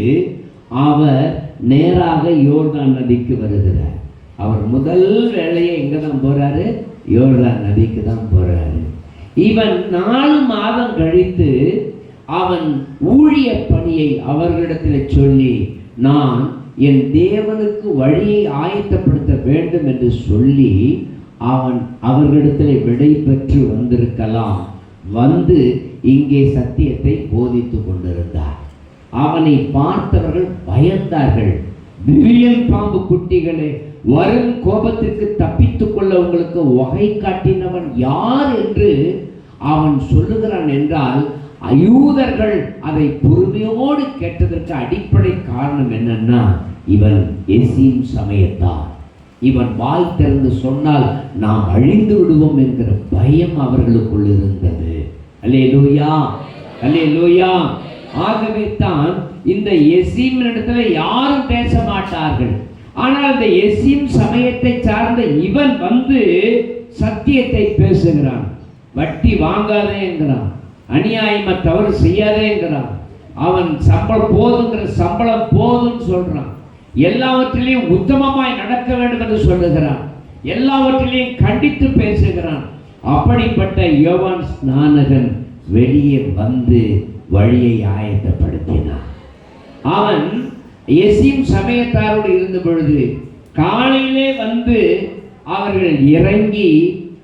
அவர் நேராக யோர்தான் நதிக்கு வருகிறார். அவர் முதல் வேலையை எங்க தான் போறாரு? யோர்தான் நதிக்கு தான் போறாரு. இவன் 4 மாதம் கழித்து அவன் ஊழிய பணியை அவர்களிடத்தில் சொல்லி, நான் என் தேவனுக்கு வழியை ஆயத்தப்படுத்த வேண்டும் என்று சொல்லி அவன் அவர்களிடத்தில் விடை பெற்று வந்திருக்கலாம். வந்து இங்கே சத்தியத்தை போதித்து கொண்டிருந்தார். அவனை பார்த்தவர்கள் பயந்தார்கள். விரியன் பாம்பு குட்டிகளே, வரும் கோபத்திற்கு தப்பித்துக் கொள்ள உங்களுக்கு வகை காட்டினவன் யார் என்று அவன் சொல்லுகிறான் என்றால், யூதர்கள் அதை பொறுமையோடு கேட்டதற்கு அடிப்படை காரணம் என்னன்னா, இவன் எசீம் சமயத்தான், இவன் வாய் திறந்து சொன்னால் நாம் அழிந்து விடுவோம் என்கிற பயம் அவர்களுக்குள் இருந்தது. அல்லேலூயா, அல்லேலூயா. ஆகவே தான் இந்த எசீம் இடத்துல யாரும் பேச மாட்டார்கள். ஆனால் இந்த எசீம் சமயத்தை சார்ந்த இவன் வந்து சத்தியத்தை பேசுகிறான். வட்டி வாங்காதே என்கிறான், அநியாயமா தவறு செய்யாதே என்கிறான். அவன் சம்பளம் போதுங்கிற சம்பளம் போதுன்னு சொல்றான். எல்லாவற்றிலையும் உத்தமமாய் நடக்க வேண்டும் என்று சொல்லுகிறான். எல்லாவற்றிலையும் கண்டித்து பேசுகிறான். அப்படிப்பட்ட யோவான் ஸ்நானகன் வெளியே வந்து வழியை ஆயத்தப்படுத்தினான். அவன் எசீம் சமயத்தாரோடு இருந்த பொழுது காலையிலே வந்து அவர்கள் இறங்கி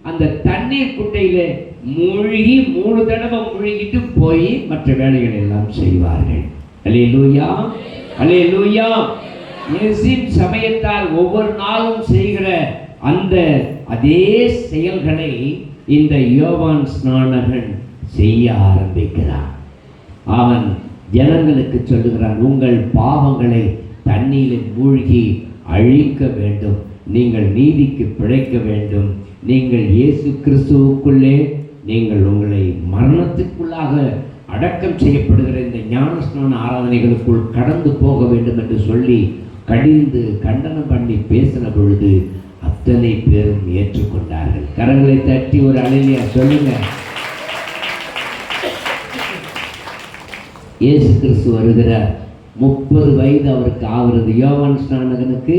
அந்த தண்ணீர் குட்டையில மூழ்கி 3 தடவை மூழ்கிட்டு போய் மற்ற வேலைகள் எல்லாம் செய்வார்கள். அல்லேலூயா, அல்லேலூயா. எசீம் சமயத்தார் ஒவ்வொரு நாளும் செய்கிற அந்த அதே செயல்களை இந்த யோவான் ஸ்நானகன் செய்ய ஆரம்பிக்கிறான். அவன் ஜனங்களுக்கு சொல்லுகிறான், உங்கள் பாவங்களை தண்ணீரில் மூழ்கி அழிக்க வேண்டும், நீங்கள் நீதிக்கு பிழைக்க வேண்டும், நீங்கள் இயேசு கிறிஸ்துவுக்குள்ளே நீங்கள் உங்களை மரணத்துக்குள்ளாக அடக்கம் செய்யப்படுகிற இந்த ஞானஸ்நான ஆராதனைகளுக்குள் கடந்து போக வேண்டும் என்று சொல்லி கடிந்து கண்டனம் பண்ணி பேசின பொழுது அத்தனை பேரும் ஏற்றுக்கொண்டார்கள். கரங்களை தட்டி ஒரு அலையிலையா சொல்லுங்க. இயேசு கிறிஸ்து வருகிறார். 30 வயது அவருக்கு ஆகிறது. யோவான் ஸ்நானகனுக்கு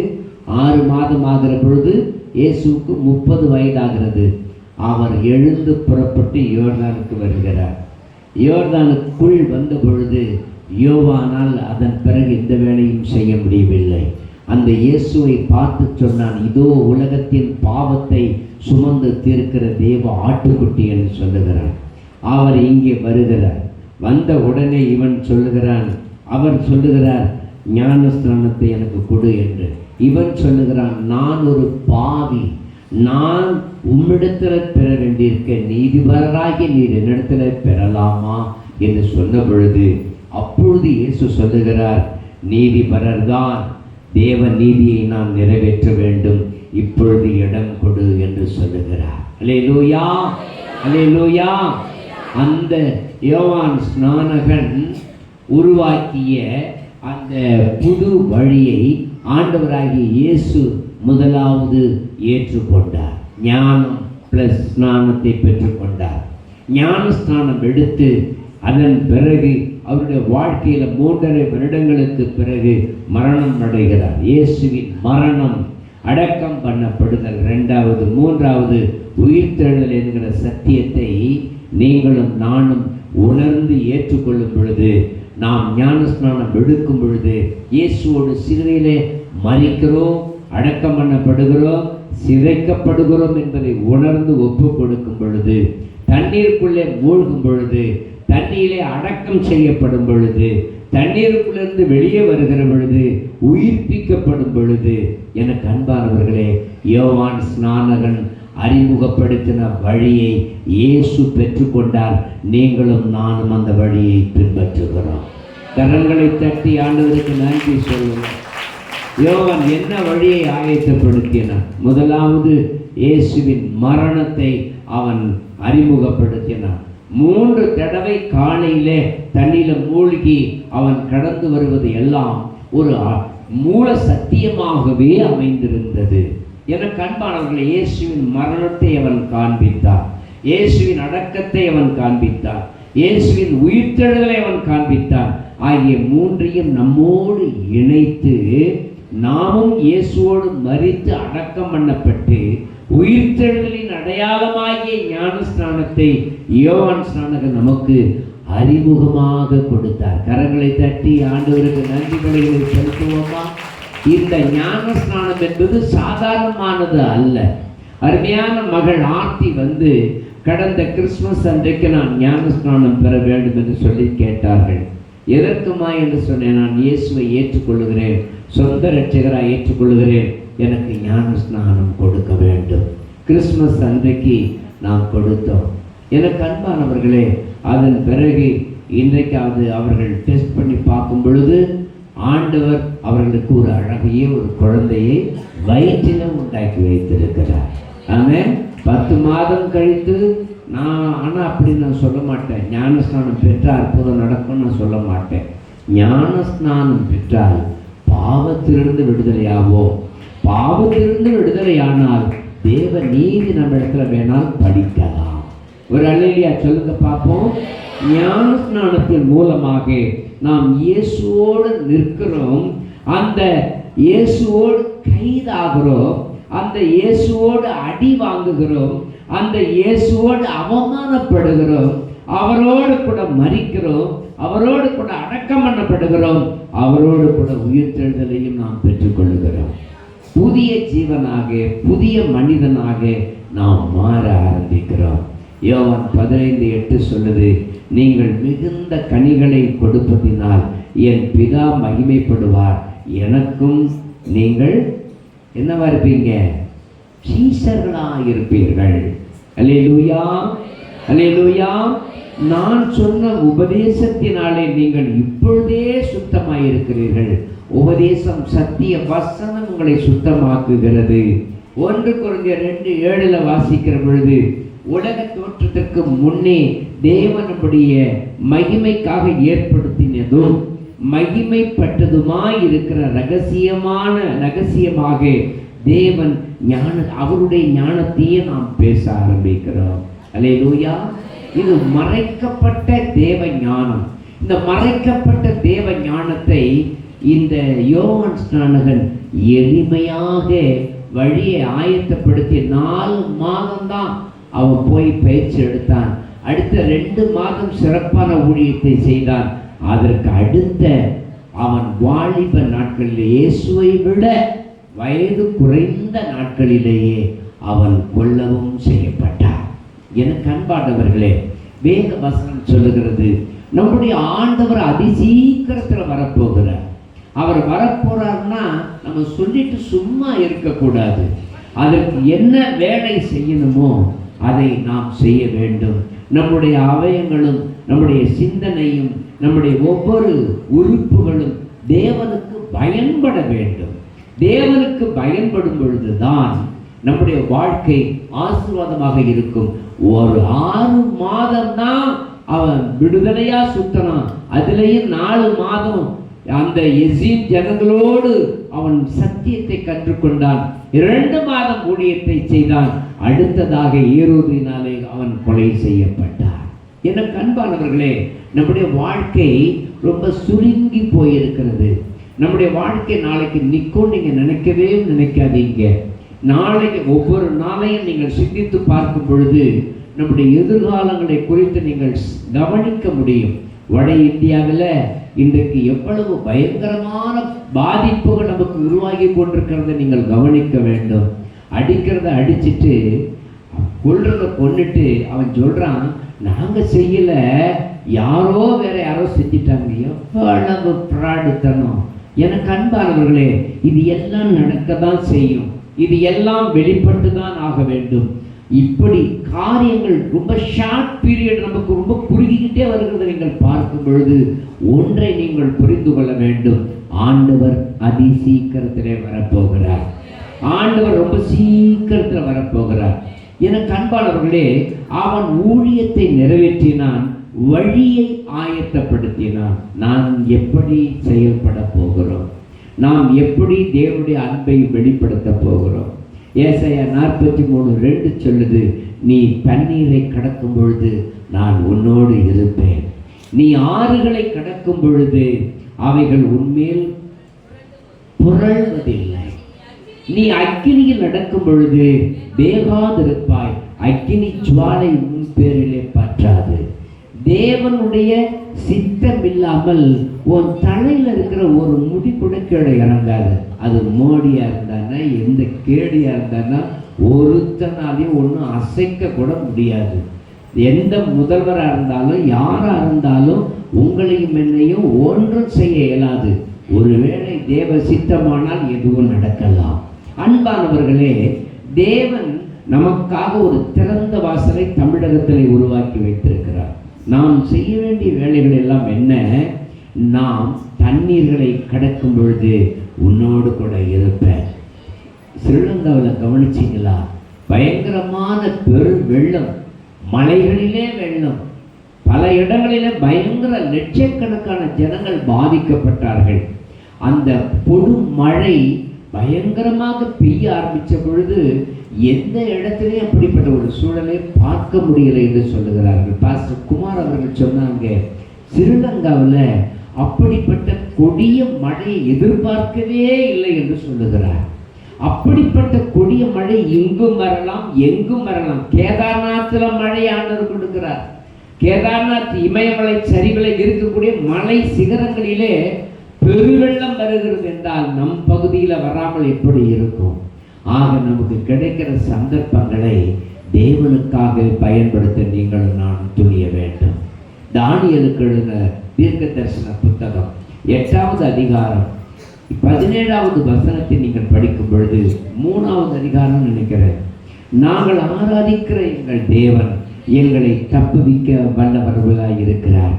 6 மாதம் ஆகிற பொழுது இயேசுவுக்கு 30 வயதாகிறது. அவர் எழுந்து புறப்பட்டு யோர்தானுக்கு வருகிறார். யோர்தானுக்குள் வந்த பொழுது யோவானால் அதன் பிறகு எந்த வேலையும் செய்ய முடியவில்லை. அந்த இயேசுவை பார்த்து சொன்னான், இதோ உலகத்தின் பாவத்தை சுமந்து தீர்க்கிற தேவ ஆட்டுக்குட்டி என்று சொல்லுகிறான். அவர் இங்கே வருகிறார். வந்த உடனே அவர் சொல்லுகிறார், ஞானஸ்நானத்தை எனக்கு கொடு என்று. இவன் சொல்லுகிறான், நான் ஒரு பாவி, நான் உம்மிடத்தில் பெற வேண்டியிருக்க நீதிபரராகிய நீர் என்னிடத்தில் பெறலாமா என்று சொன்ன பொழுது, அப்பொழுது இயேசு சொல்லுகிறார், நீதிபரர்தான், தேவ நீதியை நான் நிறைவேற்ற வேண்டும், இப்பொழுது இடம் கொடு என்று சொல்லுகிறார். அல்லேலூயா, அல்லேலூயா. அந்த யோவான் ஸ்நானகன் உருவாக்கிய அந்த புது வழியை ஆண்டவராகிய இயேசு முதலாவது ஏற்றுக்கொண்டார். ஞானம் பிளஸ் ஸ்நானத்தை பெற்றுக்கொண்டார். ஞான ஸ்நானம் எடுத்து அதன் பிறகு அவருடைய வாழ்க்கையில் 3.5 வருடங்களுக்கு பிறகு மரணம் அடைகிறார். இயேசுவின் மரணம், அடக்கம் பண்ணப்படுதல் 2வது, 3வது உயிர்த்தெழுதல் என்கிற சத்தியத்தை நீங்களும் நானும் உணர்ந்து ஏற்றுக்கொள்ளும் பொழுது, நாம் ஞானஸ்நானம் எடுக்கும் பொழுது இயேசுவோடு சிலுவையிலே மரிக்கிறோம், அடக்கம் பண்ணப்படுகிறோம், சிதைக்கப்படுகிறோம் என்பதை உணர்ந்து ஒப்பு கொடுக்கும் பொழுது, தண்ணீருக்குள்ளே மூழ்கும் பொழுது, தண்ணீரிலே அடக்கம் செய்யப்படும் பொழுது, தண்ணீருக்குள்ளிருந்து வெளியே வருகிற பொழுது, உயிர்ப்பிக்கப்படும் பொழுது, எனக்கு அன்பானவர்களே, யோவான் ஸ்நானகன் அறிமுகப்படுத்தின வழியை இயேசு பெற்றுக்கொண்டார். நீங்களும் நானும் அந்த வழியை பின்பற்றுகிறோம். கரங்களை தட்டி ஆண்டவருக்கு நன்றி சொல்லுங்கள். யோவான் என்ன வழியை ஆயத்தப்படுத்தினான்? முதலாவது இயேசுவின் மரணத்தை அவன் அறிமுகப்படுத்தினான். 3 தடவை காலையிலே தண்ணியில மூழ்கி அவன் கடந்து வருவது எல்லாம் ஒரு மூல சத்தியமாகவே அமைந்திருந்தது. எனக்கு அன்பானவர்களை, இயேசுவின் மரணத்தை அவன் காண்பித்தார், இயேசுவின் அடக்கத்தை அவன் காண்பித்தார், இயேசுவின் உயிர்த்தெழுதலை அவன் காண்பித்தார். ஆகிய 3ஐயும் நம்மோடு இணைத்து நாமும் இயேசுவோடு மரித்து அடக்கம் பண்ணப்பட்டு உயிர்த்தெழுதலின் அடையாளமாகிய ஞான ஸ்நானத்தை யோவான் ஸ்நானகன் நமக்கு அறிமுகமாக கொடுத்தார். கரங்களை தட்டி ஆண்டவருக்கு நன்றி பலிகளை செலுத்துவோமா? இந்த ஞான ஸ்நானம் என்பது சாதாரணமானது அல்ல. அருமையான மகள் ஆர்த்தி வந்து கடந்த கிறிஸ்துமஸ் அன்றைக்கு நான் ஞான ஸ்நானம் பெற வேண்டும் என்று சொல்லி கேட்டார்கள். எதற்குமா என்று சொன்னேன், நான் இயேசுவை ஏற்றுக்கொள்ளுகிறேன், சொந்த இரட்சகராக ஏற்றுக்கொள்ளுகிறேன், எனக்கு ஞான ஸ்நானம் கொடுக்க வேண்டும். கிறிஸ்துமஸ் அன்றைக்கு நாம் கொடுத்தோம். எனக்கு அன்பானவர்களே, அதன் பிறகு இன்றைக்காவது அவர்கள் டெஸ்ட் பண்ணி பார்க்கும் பொழுது ஆண்டவர் அவர்களுக்கு ஒரு அழகிய ஒரு குழந்தையை வயிற்றில உண்டாக்கி வைத்திருக்கிறார். ஆமென். 10 மாதம் கழித்து ஆனால் அப்படி நான் சொல்ல மாட்டேன், ஞானஸ்நானம் பெற்றால் அற்புதம் நடக்கும் நான் சொல்ல மாட்டேன். ஞானஸ்நானம் பெற்றால் பாவத்திலிருந்து விடுதலையாவோம். பாவத்திலிருந்து விடுதலையானால் தேவ நீதி நம்ம இடத்துல வேணால் படிக்கலாம். ஒரு அல்லேலூயா சொல்லுங்க பார்ப்போம். ஞானஸ்நானத்தின் மூலமாக நாம் இயேசுவோடு நிற்கிறோம், அந்த இயேசுவோடு கைதாகிறோம், அந்த இயேசுவோடு அடி வாங்குகிறோம், அந்த இயேசுவோடு அவமானப்படுகிறோம், அவரோடு கூட மரிக்கிறோம், அவரோடு கூட அடக்கம் பண்ணப்படுகிறோம், அவரோடு கூட உயிர்த்தெழுதலையும் நாம் பெற்றுக்கொள்ளுகிறோம். புதிய ஜீவனாக, புதிய மனிதனாக நாம் மாற ஆரம்பிக்கிறோம். யோவான் 15:8 சொல்லுது, நீங்கள் மிகுந்த கனிகளை கொடுப்பதினால் என் பிதா மகிமைப்படுவார், எனக்கும் நீங்கள் என்னவா இருப்பீங்க? சீஷர்களாக இருப்பீர்கள். அல்லேலூயா, அல்லேலூயா. நான் சொன்ன உபதேசத்தினாலே நீங்கள் இப்பொழுதே சுத்தமாயிருக்கிறீர்கள். உபதேசம் சத்திய வசனம் உங்களை சுத்தமாக்குகிறது. 1 கொரிந்தியர் 2:7 வாசிக்கிற பொழுது, உலக தோற்றத்திற்கு முன்னே தேவனுடைய மகிமைக்காக ஏற்படுத்தினதும் மகிமைப்பட்டதுமாய் இருக்கிற ரகசியமாக தேவன் அவருடைய ஞானத்தையே நாம் பேச ஆரம்பிக்கிறோம். அல்லேலூயா. இது மறைக்கப்பட்ட தேவ ஞானம். இந்த மறைக்கப்பட்ட தேவ ஞானத்தை இந்த யோவான் ஸ்நானகன் எளிமையாக வழியை ஆயத்தப்படுத்தி 4 மாதம்தான் அவன் போய் பயிற்சி எடுத்தான். அடுத்த 2 மாதம் சிறப்பான ஊழியத்தை செய்தான். அதற்கு அடுத்த அவன் வாலிப நாட்களிலே இயேசுவை விட வயது குறைந்த நாட்களிலேயே அவன் கொல்லவும் செய்யப்பட்டான். எனக்கு அன்பானவர்களே, வேத வசனம் சொல்லுகிறது நம்முடைய ஆண்டவர் அதிசீக்கிரத்தில் வரப்போகிறார். அவர் வரப்போறார்னா நம்ம சொல்லிட்டு சும்மா இருக்கக்கூடாது. அதற்கு என்ன வேலை செய்யணுமோ அதை நாம் செய்ய வேண்டும். நம்முடைய அவயங்களும் நம்முடைய சிந்தனையும் நம்முடைய ஒவ்வொரு உறுப்புகளும் தேவனுக்கு பயன்பட வேண்டும். தேவனுக்கு பயன்படும் பொழுதுதான் நம்முடைய வாழ்க்கை ஆசீர்வாதமாக இருக்கும். ஒரு 6 மாதம் தான் அவன் விடுதலையா சுத்தனான். அதுலேயும் 4 மாதம் அந்த எசீம் ஜனங்களோடு அவன் சத்தியத்தை கற்றுக்கொண்டான். 2 மாதம் ஊழியத்தை செய்தான். அடுத்ததாக ஏரோதினாலே அவன் கொலை செய்யப்பட்டான். எனக்கு அன்பானவர்களே, நம்முடைய வாழ்க்கை ரொம்ப சுருங்கி போயிருக்கிறது. நம்முடைய வாழ்க்கை நாளைக்கு நிற்கும் நீங்க நினைக்கவே நினைக்காதீங்க. நாளைக்கு ஒவ்வொரு நாளையும் நீங்கள் சிந்தித்து பார்க்கும் பொழுது நம்முடைய எதிர்காலங்களை குறித்து நீங்கள் கவனிக்க முடியும். வட இந்தியாவில் இன்றைக்கு எவ்வளவு பயங்கரமான பாதிப்புகள் நமக்கு உருவாகி கொண்டிருக்கிறத நீங்கள் கவனிக்க வேண்டும். அடிக்கிறத அடிச்சுட்டு கொல்றத கொன்னுட்டு அவன் சொல்றான், நாங்க செய்யல, யாரோ வேற யாரோ செஞ்சிட்டாங்க. எவ்வளவு பிராடுத்தனம்! எனக்கு அன்பானவர்களே, இது எல்லாம் நடக்கத்தான் செய்யும். இது எல்லாம் வெளிப்பட்டு தான் ஆக வேண்டும். இப்படி காரியங்கள் ரொம்ப ஷார்ட் பீரியட் நமக்கு ரொம்ப குறுகிக்கிட்டே வருகிறத நீங்கள் பார்க்கும் பொழுது ஒன்றை நீங்கள் புரிந்து கொள்ள வேண்டும். ஆண்டவர் அதி சீக்கிரத்திலே வரப்போகிறார். ஆண்டவர் ரொம்ப சீக்கிரத்தில் வரப்போகிறார். எனக்கு அன்பானவர்களே, அவன் ஊழியத்தை நிறைவேற்றினான், வழியை ஆயத்தப்படுத்தினான். நாம் எப்படி செயல்பட போகிறோம்? நாம் எப்படி தேவனுடைய அன்பை வெளிப்படுத்த போகிறோம்? ஏசாயா 43:2 சொல்லுது, நீ தண்ணீரை கடக்கும் பொழுது நான் உன்னோடு இருப்பேன். நீ ஆறுகளை கடக்கும் பொழுது அவைகள் உன்மேல் புரள்வதில்லை. நீ அக்கினியில் நடக்கும் பொழுது வேகாதிருப்பாய், அக்கினி ஜுவாலை உன் பேரிலே பற்றாது. தேவனுடைய சித்தம் இல்லாமல் உன் தலையில் இருக்கிற ஒரு முடி கூட கீழே இறங்காது. அது மோடியா இருந்தானா எந்த கேடியா இருந்தானா ஒருத்தனாலையும் ஒன்றும் அசைக்க கூட முடியாது. எந்த முதல்வராக இருந்தாலும் யாராக இருந்தாலும் உங்களையும் என்னையும் ஒன்றும் செய்ய இயலாது. ஒருவேளை தேவ சித்தமானால் எதுவும் நடக்கலாம். அன்பானவர்களே, தேவன் நமக்காக ஒரு திறந்த வாசலை தமிழகத்தில் உருவாக்கி வைத்திருக்கிறார். நாம் செய்ய வேண்டிய வேலைகள் எல்லாம் என்ன? நாம் தண்ணீர்களை கடக்கும் பொழுது உன்னோடு கூட இருப்பேன். ஸ்ரீலங்காவில் கவனிச்சிங்களா? பயங்கரமான பெரு வெள்ளம், மலைகளிலே வெள்ளம், பல இடங்களிலே பயங்கர லட்சக்கணக்கான ஜனங்கள் பாதிக்கப்பட்டார்கள். அந்த பொது மழை பயங்கரமாக பெய்ய ஆரம்பித்த பொழுது எந்த இடத்துலையும் அப்படிப்பட்ட ஒரு சூழலை பார்க்க முடியலை என்று சொல்லுகிறார்கள். பாஸ்டர் குமார் அவர்கள் சொன்னாங்க, ஸ்ரீலங்காவில் அப்படிப்பட்ட கொடிய மழையை எதிர்பார்க்கவே இல்லை என்று சொல்லுகிறார். அப்படிப்பட்ட கொடிய மழை இங்கும் வரலாம், எங்கும் வரலாம். கேதார்நாத்தில் மழை ஆண்டவர் கொடுக்கிறார். கேதார்நாத் இமயமலை சரிவில் இருக்கக்கூடிய மலை சிகரங்களிலே பெருவெள்ளம் வருகிறது என்றால் நம் பகுதியில் வராமல் எப்படி இருக்கும்? ஆக நமக்கு கிடைக்கிற சந்தர்ப்பங்களை தேவனுக்காக பயன்படுத்த நீங்களும் நான் துணிய வேண்டும். தானியேலுக்கு எழுதின தீர்க்க தரிசன புத்தகம் 8வது அதிகாரம் 17வது வசனத்தை நீங்கள் படிக்கும் பொழுது 3வது அதிகாரம் நினைக்கிறேன். நாங்கள் ஆராதிக்கிற எங்கள் தேவன் எங்களை தப்புவிக்க வல்லவர்களாய் இருக்கிறார்.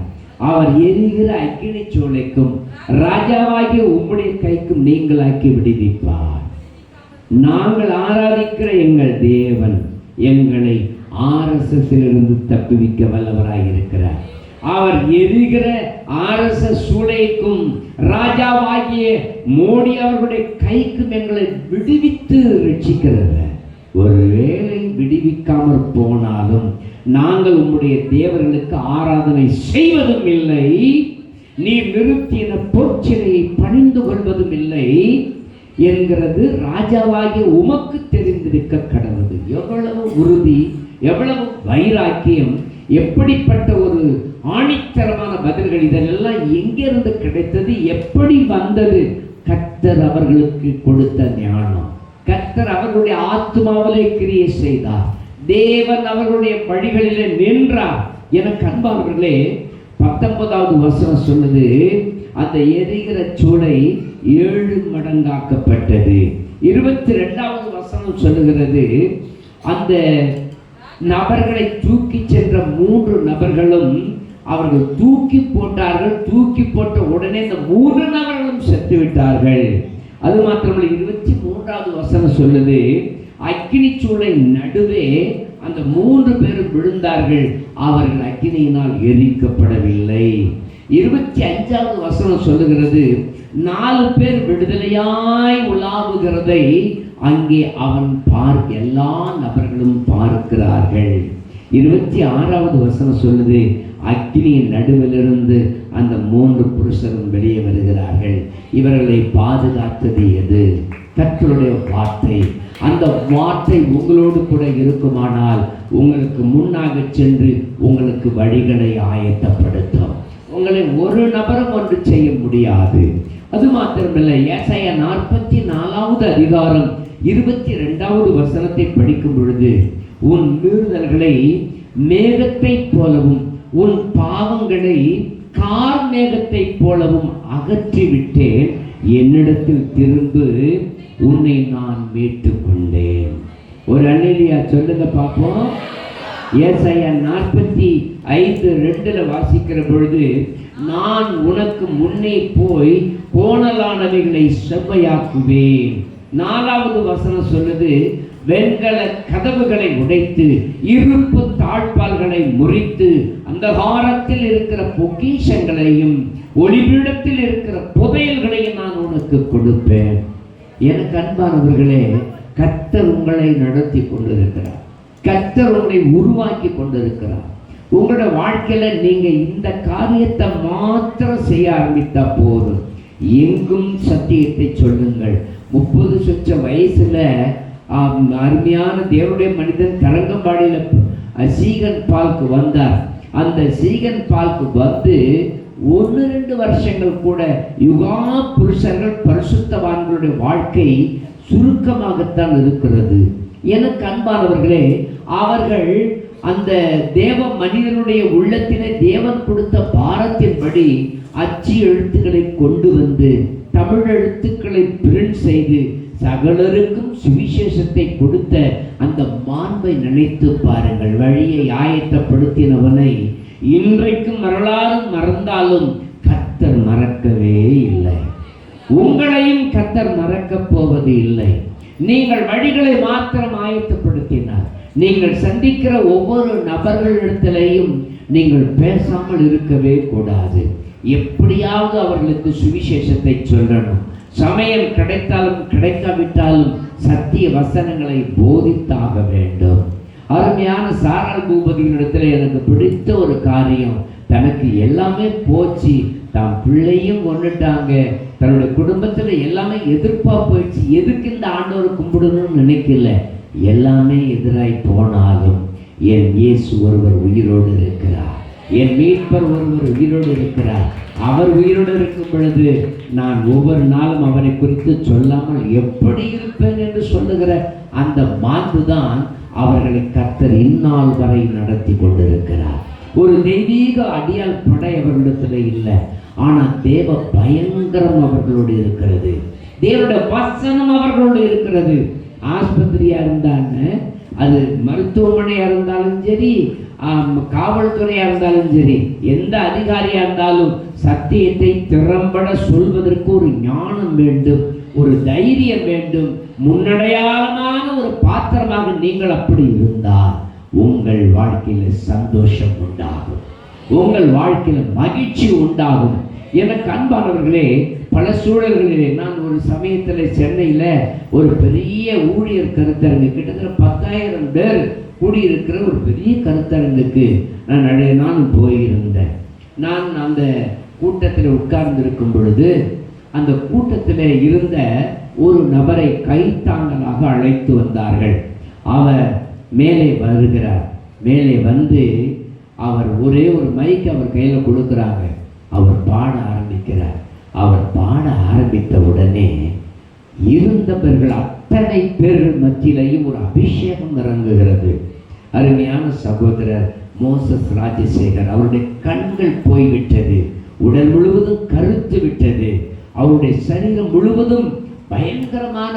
அவர் எரிகிற அக்கினி சூளைக்கும் ராஜாவாகிய உம்முடைய கைக்கும் நீங்களாக்கி விடுவிப்பார். நாங்கள் ஆராதிக்கிற எங்கள் தேவன் எங்களை RSSலிருந்து தப்புவிக்க வல்லவராய் இருக்கிறார். அவர் எரிகிற RSS சூளைக்கும் ராஜாவாகிய மோடி அவர்களுடைய கைக்கும் எங்களை விடுவித்து ரட்சிக்கிறார். ஒருவேளை விடுவிக்காமல் போனாலும் நாங்கள் உம்முடைய தேவர்களுக்கு ஆராதனை செய்வதும் இல்லை, நீர் நிறுத்தின பொற்சிலையை பணிந்து கொள்வதும் இல்லை என்கிறது ராஜாவாகிய உமக்கு தெரிந்திருக்க கடவுது. எவ்வளவு உறுதி, எவ்வளவு வைராக்கியம், எப்படிப்பட்ட ஒரு ஆணித்தரமான பதில்கள்! இதெல்லாம் எங்கிருந்து கிடைத்தது, எப்படி வந்தது? கர்த்தர் அவர்களுக்கு கொடுத்த ஞானம். கர்த்தர் அவர்களுடைய ஆத்மாவிலே கிரியை செய்தார். தேவன் அவர்களுடைய வழிகளிலே நின்றார். எனக்கு அன்பானவர்களே, 19வது வசனம் சொல்லுது, அந்த எரிகிற சூளை 7 மடங்காக்கப்பட்டது. 22வது வசனம் சொல்லுகிறது, அந்த நபர்களை தூக்கி சென்ற 3 நபர்களும் அவர்கள் தூக்கி போட்டார்கள். தூக்கி போட்ட உடனே இந்த 3 நபர்களும் செத்து விட்டார்கள். அது மாத்திரமல்ல, 23வது வசனம் சொல்லுது, அக்கினி சூளை நடுவே அந்த 3 பேரும் விழுந்தார்கள், அவர்கள் அக்கினியினால் எரிக்கப்படவில்லை. 25வது வசனம் சொல்லுகிறது, 4 பேர் விடுதலையாய் உலாவுகிறதை அங்கே அவன் எல்லா நபர்களும் பார்க்கிறார்கள். 26வது வசனம் சொல்லுது, அக்கினியின் நடுவிலிருந்து அந்த 3 புருஷரும் வெளியே வருகிறார்கள். இவர்களை பாதுகாத்தது எது? கர்த்தருடைய வார்த்தை. அந்த வார்த்தை உங்களோடு கூட இருக்குமானால் உங்களுக்கு முன்னாக சென்று உங்களுக்கு வழிகளை ஆயத்தப்படுத்தும். உங்களை ஒரு நபரும் ஒன்று செய்ய முடியாது. அது மாத்திரமில்லை, ஏசாயா 44வது அதிகாரம் 22வது வசனத்தை படிக்கும் பொழுது, உன் மீறுதல்களை மேகத்தை போலவும் உன் பாவங்களை கார் மேகத்தை போலவும் அகற்றிவிட்டேன், என்னிடத்தில் திரும்பு, உன்னை நான் மீட்டுக் கொண்டேன். ஒரு அல்லேலூயா சொல்லுங்க பார்ப்போம். ஏசாயா 45:2 வாசிக்கிற பொழுது, நான் உனக்கு முன்னே போய் கோணலானவைகளை செவ்வையாக்குவேன். 4வது வசனம் சொல்லுது, வெண்கல கதவுகளை உடைத்து இருப்பு தாழ்பால்களை முறித்து அந்தகாரத்தில் இருக்கிற பொக்கிஷங்களையும் ஒளிபீடத்தில் இருக்கிற புதையல்களையும் நான் உனக்கு கொடுப்பேன். எனக்கு அன்பானவர்களே, கர்த்தர் உங்களை நடத்தி கொண்டிருக்கிறார். கர்த்தர் உங்களை உருவாக்கி கொண்டிருக்கிறார். உங்களோட வாழ்க்கையில நீங்க இந்த காரியத்தை மாத்திரம் செய்ய ஆரம்பித்தா போதும். எங்கும் சத்தியத்தை சொல்லுங்கள். 30 சொச்ச வயசுல அருமையான தேவனுடைய மனிதன் தரங்கம்பாடியில சீகன் பால்க்கு வந்தார். அந்த சீகன் பால்க்கு வந்து 1-2 வருஷங்கள் கூட யுகா புருஷர்கள் பரிசுத்தவான்களுடைய வாழ்க்கை சுருக்கமாகத்தான் இருக்கிறது. எனக்கு அன்பானவர்களே, அவர்கள் அந்த தேவ மனிதனுடைய உள்ளத்திலே தேவன் கொடுத்த பாரத்தின்படி அச்சு எழுத்துக்களை கொண்டு வந்து தமிழ் எழுத்துக்களை பிரிண்ட் செய்து சகலருக்கும் சுவிசேஷத்தை கொடுத்த அந்த மாண்பை நினைத்து பாருங்கள். வழியை ஆயத்தப்படுத்தினவனை இன்றைக்கும் வரலாறு மறந்தாலும் கர்த்தர் மறக்கவே இல்லை. உங்களையும் கர்த்தர் மறக்கப் போவது இல்லை. நீங்கள் வழிகளை மாத்திரம் ஆயத்தப்படுத்தினார். நீங்கள் சந்திக்கிற ஒவ்வொரு நபர்களிடத்திலேயும் நீங்கள் பேசாமல் இருக்கவே கூடாது. எப்படியாவது அவர்களுக்கு சுவிசேஷத்தை சொல்லணும். சமயம் கிடைத்தாலும் கிடைக்காவிட்டாலும் சத்திய வசனங்களை போதித்தாக வேண்டும். அருமையான சாராள் பூபதியினிடத்தில் எனக்கு பிடித்த ஒரு காரியம், தனக்கு எல்லாமே போச்சு, தான் பிள்ளையும் கொண்டுட்டாங்க, தன்னுடைய குடும்பத்தில் எல்லாமே எதிர்ப்பாக போயிடுச்சு, எதுக்கு இந்த ஆண்டவரை கும்பிடணும்னு நினைக்கல. எல்லாமே எதிராய் போனாலும் என் இயேசு ஒருவர் உயிரோடு இருக்கிறார், என் மீட்பர் ஒருவர் உயிரோடு இருக்கிறார். அவர் உயிரோடு இருக்கும் பொழுது நான் ஒவ்வொரு நாளும் அவரை குறித்து சொல்லாமல் எப்படி இருப்பேன் என்று சொல்லுகிற அந்த மாண்பு தான் அவர்களை கர்த்தர் இந்நாள் வரை நடத்தி கொண்டிருக்கிறார். ஒரு தெய்வீக அடியால் படை அவர்களிடத்தில் இல்லை, ஆனால் தேவ பயங்கரம் அவர்களோடு இருக்கிறது. தேவனுடைய வசனம் அவர்களோடு இருக்கிறது. ஆஸ்பத்திரியா இருந்தாங்க, அது மருத்துவமனையா இருந்தாலும் சரி, காவல்துறையா இருந்தாலும் சரி, எந்த அதிகாரியா இருந்தாலும் சத்தியத்தை திறம்பட சொல்வதற்கு ஒரு ஞானம் வேண்டும், ஒரு தைரியம் வேண்டும். முன்னடையாளமான ஒரு பாத்திரமாக நீங்கள் அப்படி இருந்தால் உங்கள் வாழ்க்கையில சந்தோஷம் உண்டாகும், உங்கள் வாழ்க்கையில மகிழ்ச்சி உண்டாகும். எனக்கு அன்பானவர்களே, பல சூழல்களிலே நான் ஒரு சமயத்தில் சென்னையில் ஒரு பெரிய ஊழியர் கருத்தரங்கு, கிட்டத்தட்ட 10,000 பேர் கூடியிருக்கிற ஒரு பெரிய கருத்தரங்குக்கு நானும் போயிருந்தேன். நான் அந்த கூட்டத்தில் உட்கார்ந்திருக்கும் பொழுது அந்த கூட்டத்தில் இருந்த ஒரு நபரை கைத்தாங்கலாக அழைத்து வந்தார்கள். அவர் மேலே வருகிறார். மேலே வந்து அவர் ஒரே ஒரு மைக் அவர் கையில் கொடுக்குறாங்க. அவர் பாட ஆரம்பிக்கிறார். அவர் பாட ஆரம்பித்த உடனே இருந்தவர்கள் அத்தனை பேர்கள் மத்தியிலையும் ஒரு அபிஷேகம் இறங்குகிறது. அருமையான சகோதரர் மோசஸ் ராஜசேகர், அவருடைய கண்கள் போய்விட்டது, உடல் முழுவதும் கருத்து விட்டது, அவருடைய சரீரம் முழுவதும் பயங்கரமான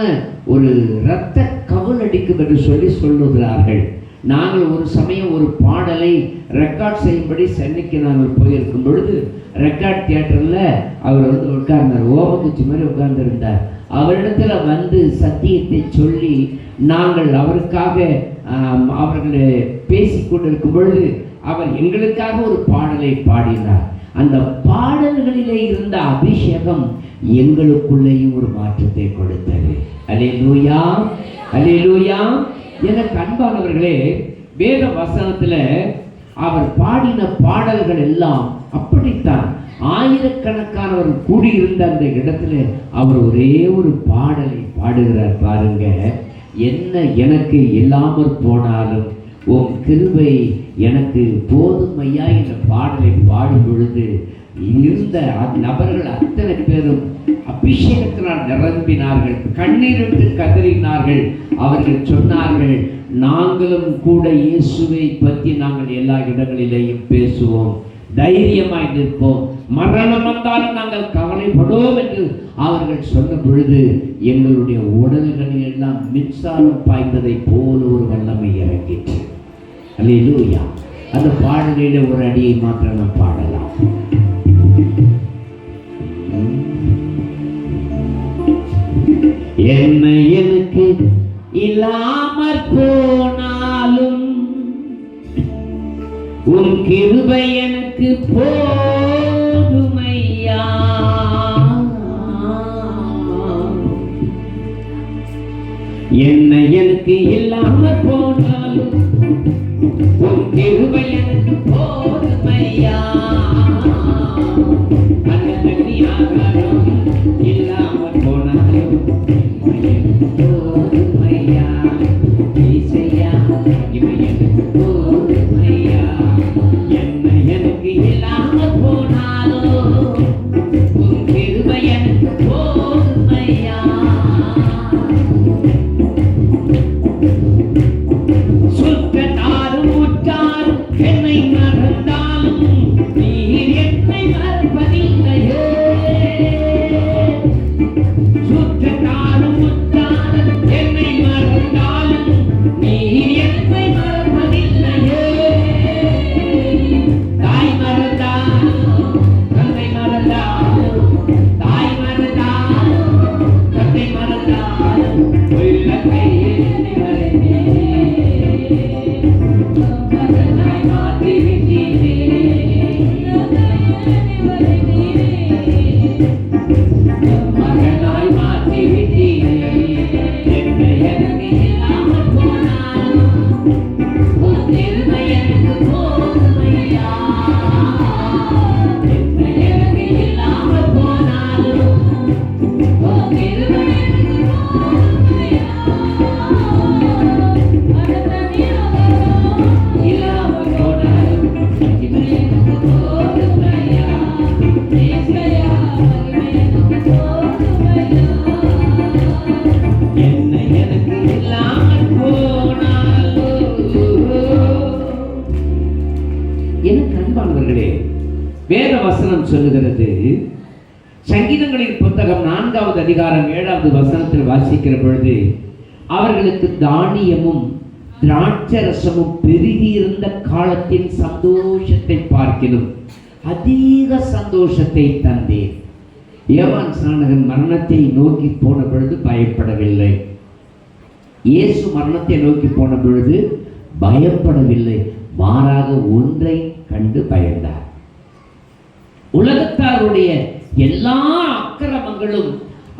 ஒரு இரத்த கவுல் அடிக்கும் என்று சொல்லுகிறார்கள். நாங்கள் ஒரு சமயம் ஒரு பாடலை ரெக்கார்ட் செய்யும்படி சென்னைக்கு நாங்கள் போயிருக்கும் பொழுது ரெக்கார்ட் தியேட்டரில் அவர் வந்து உட்கார்ந்தார், ஓமக்குச்சி மாதிரி உட்கார்ந்துருந்தார். அவரிடத்துல வந்து சத்தியத்தை சொல்லி நாங்கள் அவருக்காக அவர்களை பேசி கொண்டிருக்கும் பொழுது அவர் எங்களுக்காக ஒரு பாடலை பாடினார். அந்த பாடல்களிலே இருந்த அபிஷேகம் எங்களுக்குள்ளேயும் ஒரு மாற்றத்தை கொடுத்தது. அல்லேலூயா, அல்லேலூயா. எனக்கு அன்பானவர்களே, வேத வசனத்துல அவர் பாடின பாடல்கள் எல்லாம் அப்படித்தான். ஆயிரக்கணக்கானவர் கூடியிருந்த அந்த இடத்துல அவர் ஒரே ஒரு பாடலை பாடுகிறார். பாருங்க, என்ன எனக்கு இல்லாமற் போனாலும் உன் கிருபை எனக்கு போதும் ஐயா என்ற பாடலை பாடும் பொழுது இருந்த நபர்கள் அத்தனை பேரும் அபிஷேகத்தினால் நிரம்பினார்கள், கண்ணீரிட்டு கதறினார்கள். அவர்கள் சொன்னார்கள், நாங்களும் கூட இயேசுவை பற்றி நாங்கள் எல்லா இடங்களிலேயும் பேசுவோம், தைரியமாய் நிற்போம், மரணம் வந்தாலும் நாங்கள் கவலைப்படுவோம் என்று அவர்கள் சொன்ன பொழுது எங்களுடைய உடல்களில் எல்லாம் மின்சாரம் பாய்ந்ததை போல ஒரு வல்லமை இறங்கிற்று. அல்லேலூயா. அந்த பாடலில் ஒரு அடியை மாத்திரம் நாம் பாடலாம். என்னை எனக்கு இல்லாமற் போனாலும் உன் கிருபை எனக்கு போதுமையா. என்னை எனக்கு இல்லாமற் போனாலும் உன் கிருபை எனக்கு போதுமையா. இல்லாமற் போனாலும் போதுமையா. இசையா இவை எனக்கு போதுமையா. என்னை எனக்கு இல்லாமற் போனாலும் உன் கிருபை எனக்கு போதுமையா. சுற்றத்தாரும் உற்றாரும் என்னை மறந்தாலும் நீர் என்னை மறப்பதில்லையே. சுற்றத்தாரும் உற்றாரும் என்னை மறந்தாலும் நீர் என்னை மறப்பதில்லையே. தாய் மறந்தாலும் தந்தை மறந்தாலும், தாய் மறந்தாலும் தந்தை மறந்தாலும் உள்ள கையில் என்னை மறைத்தே. மகனாய் மாற்றி விட்டீரே, மகனாய் மாற்றி விட்டீரே. என்னை எனக்கு இல்லாமற் போனாலும் உன் கிருபை எனக்கு போதுமையா. என்னை எனக்கு இல்லாமற் போனாலும் உன் கிருபை எனக்கு போதுமையா. இல்லாமற் போனாலும் கிருபை எனக்கு போதுமையா. இயேசுவையா, மகிமை எனக்கு போதுமையா. என்னை எனக்கு இல்லாமற் போனாலும். எனக்கு அன்பானவர்களே, வேத வசனம் சொல்லுகிறது, சங்கீதங்களின் புத்தகம் 4வது அதிகாரம் 7வது வசனத்தில் வாசிக்கிற பொழுது, அவர்களுக்கு தானியமும் திராட்சரசமும் பெருகி இருந்த காலத்தின் சந்தோஷத்தை பார்க்கிலும் அதிக சந்தோஷத்தை தந்தேன். யோவான் ஸ்நானகன் மரணத்தை நோக்கி போன பொழுது பயப்படவில்லை. இயேசு மரணத்தை நோக்கி போன பொழுது பயப்படவில்லை, மாறாக ஒன்றை கண்டு பயந்தார். உலகத்தாருடைய எல்லா அக்கிரமங்களும்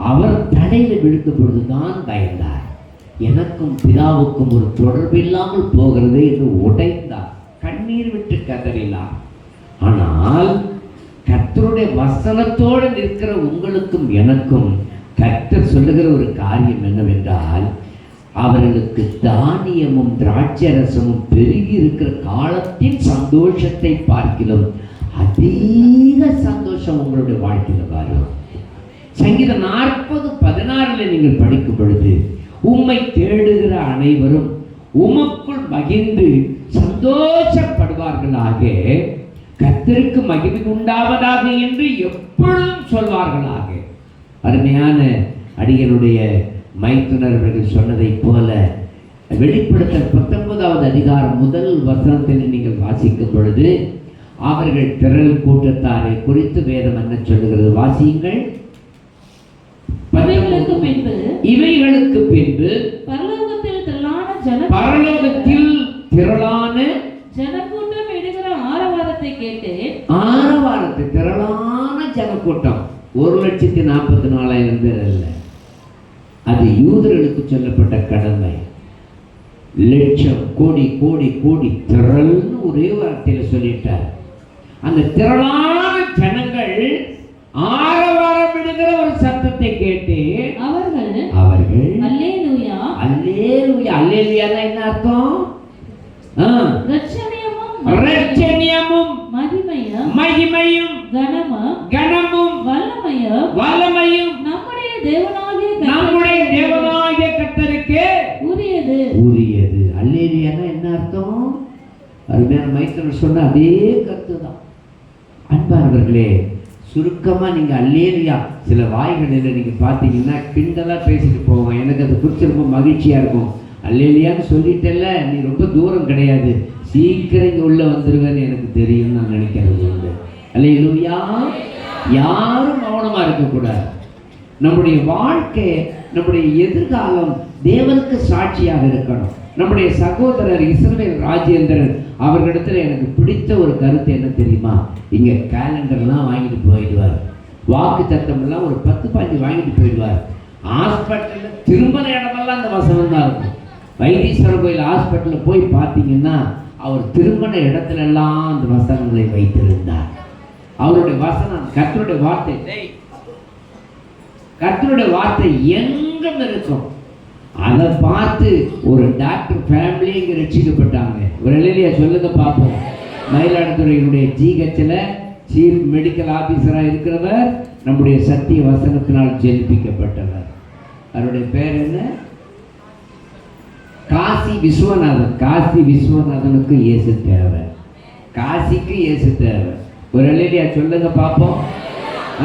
அவர் தலையில் விழுந்த பொழுதுதான் பயந்தார். எனக்கும் பிதாவுக்கும் ஒரு தொடர்பு இல்லாமல் போகிறது என்று உடைந்தார், கண்ணீர் விட்டு கதறினார். ஆனால் கர்த்தருடைய வசனத்தோடு நிற்கிற உங்களுக்கும் எனக்கும் கர்த்தர் சொல்லுகிற ஒரு காரியம் என்னவென்றால், அவர்களுக்கு தானியமும் திராட்சரசமும் பெருகி இருக்கிற காலத்தின் சந்தோஷத்தை பார்க்கிலும் அதிக சந்தோஷம் உங்களுடைய வாழ்க்கையில் வரும். சங்கீதம் 40:16 நீங்கள் படிக்கும் பொழுது, உம்மை தேடுகிற அனைவரும் உமக்குள் மகிழ்ந்து சந்தோஷப்படுவார்களாக, கர்த்தருக்கு மகிமை உண்டாவதாக என்று எப்பொழுதும் சொல்வார்களாக. அருமையான அடிகளுடைய மைத்துனர்கள் சொன்னதைப் போல வெளிப்படுத்தல் 19வது அதிகாரம் 1 வசனத்தில் நீங்கள் வாசிக்கும் பொழுது, அவர்கள் திரள் கூட்டத்தாரை குறித்து வேதம் என்ன சொல்லுகிறது? வாசியுங்கள். இவைகளுக்கு பின்பு பரலோகத்தில் திரளான ஜனக்கூட்டம் இடுகிற ஆரவாரத்தை கேட்டேன். ஆரவாரத்தை, திரளான ஜனக்கூட்டம் 1,44,000 பேர் அல்ல, அது யூதர்களுக்கு சொல்லப்பட்ட கடமை. லட்சம், கோடி கோடி கோடி, திரள்னு ஒரே வார்த்தையில் சொல்லிட்டார். அந்த திரளான ஜனங்கள் ஆரவாரம் விடுகிற ஒரு சத்தத்தை கேட்டு அவர்கள் அல்லேலூயா அல்லேலூயா, அல்லேலூயானா என்ன அர்த்தம்? ரட்சணியமும் மகிமையும் கனமும் வல்லமையும் நம்முடைய தேவனாகிய கர்த்தருக்கு உரியது. அல்லேலூயானா என்ன அர்த்தம்? அருமையான மைத்தனர் சொன்ன அதே கருத்து தான். அன்பானவர்களே, சுருக்கமா நீங்க அல்லேலூயா, சில வாய்களில் நீங்க பார்த்தீங்கன்னா கிண்டலா பேசிட்டு போவோம். எனக்கு அதை குறித்து ரொம்ப மகிழ்ச்சியா இருக்கும். அல்லேலூயான்னு சொல்லிட்டல, நீ ரொம்ப தூரம் கிடையாது, சீக்கிரம் இங்க உள்ள வந்துருவேன்னு எனக்கு தெரியும் நான் நினைக்கிறது உண்டு. அல்லேலூயா. யாரும் மௌனமா இருக்கக்கூடாது. நம்முடைய வாழ்க்கை, நம்முடைய எதிர்காலம் தேவனுக்கு சாட்சியாக இருக்கணும். நம்முடைய சகோதரர் இஸ்ரவேல் ராஜேந்திரன் அவர்களிடத்துல எனக்கு பிடித்த ஒரு கருத்து என்ன தெரியுமா? இங்க கேலண்டர்லாம் வாங்கிட்டு போயிடுவார், வாக்கு தத்தமெல்லாம் ஒரு 10-15 வாங்கிட்டு போயிடுவார். ஹாஸ்பிட்டலில் திரும்பின இடமெல்லாம் அந்த வசனம் தான் இருக்கும். வைத்தீஸ்வரர் கோயில் ஹாஸ்பிட்டலில் போய் பார்த்தீங்கன்னா அவர் திரும்பின இடத்துல எல்லாம் அந்த வசனங்களை வைத்திருந்தார். அவருடைய வசனம், கர்த்தருடைய வார்த்தை எங்கும் இருக்கும். அதை பார்த்து ஒரு டாக்டர் ஃபேமிலி இங்கே ரட்சிக்கப்பட்டாங்க. ஒரு இல்லையா சொல்லுங்க பார்ப்போம். மயிலாடுதுறையினுடைய ஜிஹெச்சில் சீஃப் மெடிக்கல் ஆஃபீஸராக இருக்கிறவர் நம்முடைய சத்திய வசனத்தினால் ஜெயிப்பிக்கப்பட்டவர். அவருடைய பேர் என்ன? காசி விஸ்வநாதன். காசி விஸ்வநாதனுக்கு இயேசு தேவை, காசிக்கு இயேசு தேவை. ஒரு இல்லையா சொல்லுங்க பார்ப்போம்.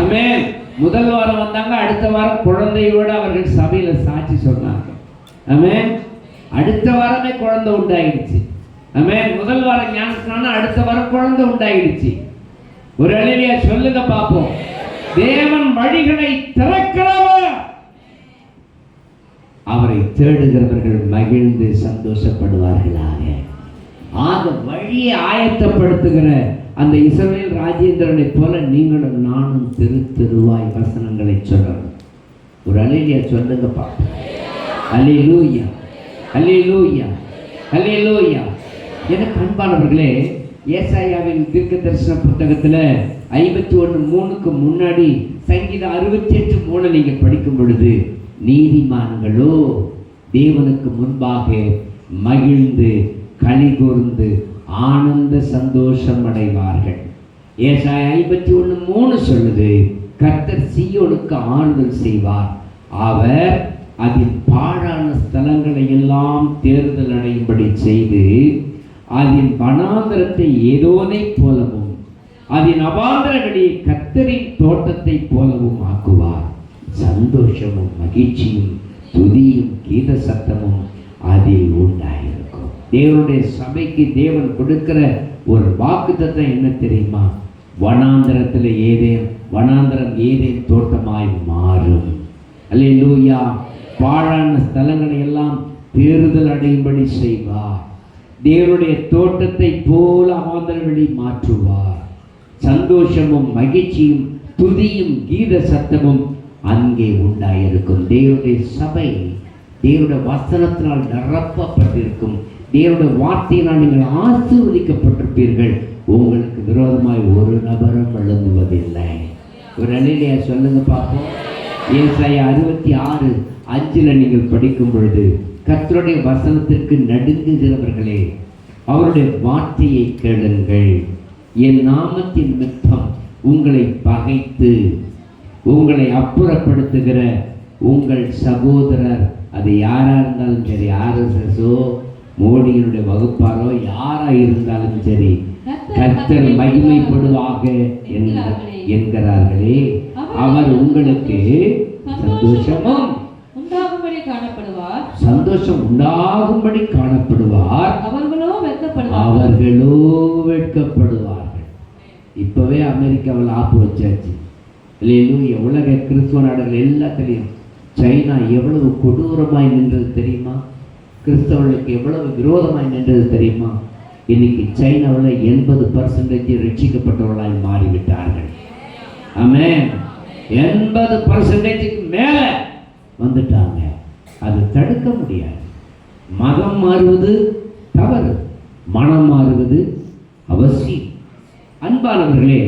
ஆமென். முதல் வாரம் வந்தாங்க, அடுத்த வாரம் குழந்தையோடு அவர்கள் சபையில் சாட்சி சொன்னாங்க. ஆமென். அடுத்த வாரமே குழந்தை உண்டாயிடுச்சு. ஆமென். முதல் வாரம் ஞானஸ்நானம், அடுத்த வாரம் குழந்தை உண்டாயிடுச்சு. ஒரு அல்லேலூயா சொல்லுங்க பார்ப்போம். தேவன் வழிகளை திறக்கிறவர், அவரை தேடுகிறவர்கள் மகிழ்ந்து சந்தோஷப்படுவார்களாக. ஆக வழியை ஆயத்தப்படுத்துகிற அந்த இஸ்ரவேல் ராஜேந்திரனை போல நீங்களும் நானும் தெருவாய் வசனங்களை சொல்லணும். ஒரு அல்லேலூயா சொல்லுங்க பார்ப்போம். அல்லேலூயா அல்லேலூயா அல்லேலூயா. எனக்கு அன்பானவர்களே, ஏசாயாவின் தீர்க்க தரிசன புத்தகத்தில் 51:3 முன்னாடி சங்கீதம் 68:3 நீங்கள் படிக்கும் பொழுது, நீதிமான்களோ தேவனுக்கு முன்பாக மகிழ்ந்து களி கூர்ந்து ஆனந்த சந்தோஷம் அடைவார்கள். ஏசாயா 51:3 சொல்லுது, கர்த்தர் சீயோனுக்கு ஆறுதல் செய்வார், அவர் அதில் பாழான ஸ்தலங்களை எல்லாம் தேர்தல் அடையும்படி செய்து அதன் வனாந்தரத்தை ஏதோனை போலவும் அதன் அபாந்தரங்களை கர்த்தரின் தோட்டத்தை போலவும் ஆக்குவார். சந்தோஷமும் மகிழ்ச்சியும் துதியும் கீத சத்தமும் அதில் உண்டாயிருக்கும். தேவனுடைய சபைக்கு தேவன் கொடுக்கிற ஒரு வாக்குத்தத்தம் என்ன தெரியுமா? வனாந்தரம் ஏதேன் தோட்டமாய் மாறும். அல்லேலூயா. பாழான ஸ்தலங்களை எல்லாம் தேர்தல் அடையும்படி செய்வார். தேவனுடைய தோட்டத்தை போல அவாந்தரங்களை மாற்றுவார். சந்தோஷமும் மகிழ்ச்சியும் துதியும் கீத சத்தமும் அங்கே உண்டாயிருக்கும். தேவனுடைய சபை தேவனுடைய வசனத்தினால் நிரப்பப்பட்டிருக்கும். தேவனுடைய வார்த்தையினால் நீங்கள் ஆசீர்வதிக்கப்பட்டிருப்பீர்கள். உங்களுக்கு விரோதமாய் ஒரு நபரும் எழும்புவதில்லை. ஒரு அலையிலையா சொல்லுங்க பார்ப்போம். ஏசாயா 66:5 நீங்கள் படிக்கும் பொழுது, கர்த்தருடைய வசனத்திற்கு நடுங்குகிறவர்களே, அவருடைய வார்த்தையை கேளுங்கள். என் நாமத்தின் நிமித்தம் உங்களை பகைத்து உங்களை அப்புறப்படுத்துகிற உங்கள் சகோதரர், அது யாரா இருந்தாலும் சரி, RSSஓ மோடியினுடைய வகுப்பாரோ யாரா இருந்தாலும் சரி, கர்த்தர் மகிமைப்படுவாக என்கிறார்களே, அவர் உங்களுக்கு சந்தோஷம் உண்டாகும்படி காணப்படுவார். அவர்களோ வெட்கப்படுவார்கள். இப்பவே அமெரிக்காவில் ஆப்பு வச்சாச்சு. இல்லையா? உலக கிறிஸ்துவ நாடுகள் எல்லாத்திலையும் சைனா எவ்வளவு கொடூரமாய் நின்றது தெரியுமா? கிறிஸ்தவர்களுக்கு எவ்வளவு விரோதமாய் நின்றது தெரியுமா? இன்னைக்கு சைனாவில் 80% ரட்சிக்கப்பட்டவர்களாய் மாறிவிட்டார்கள். ஆமென். 80% மேல வந்துட்டாங்க. அது தடுக்க முடியாது. மதம் மாறுவது தவறு, மனம் மாறுவது அவசியம். அன்பானவர்களே,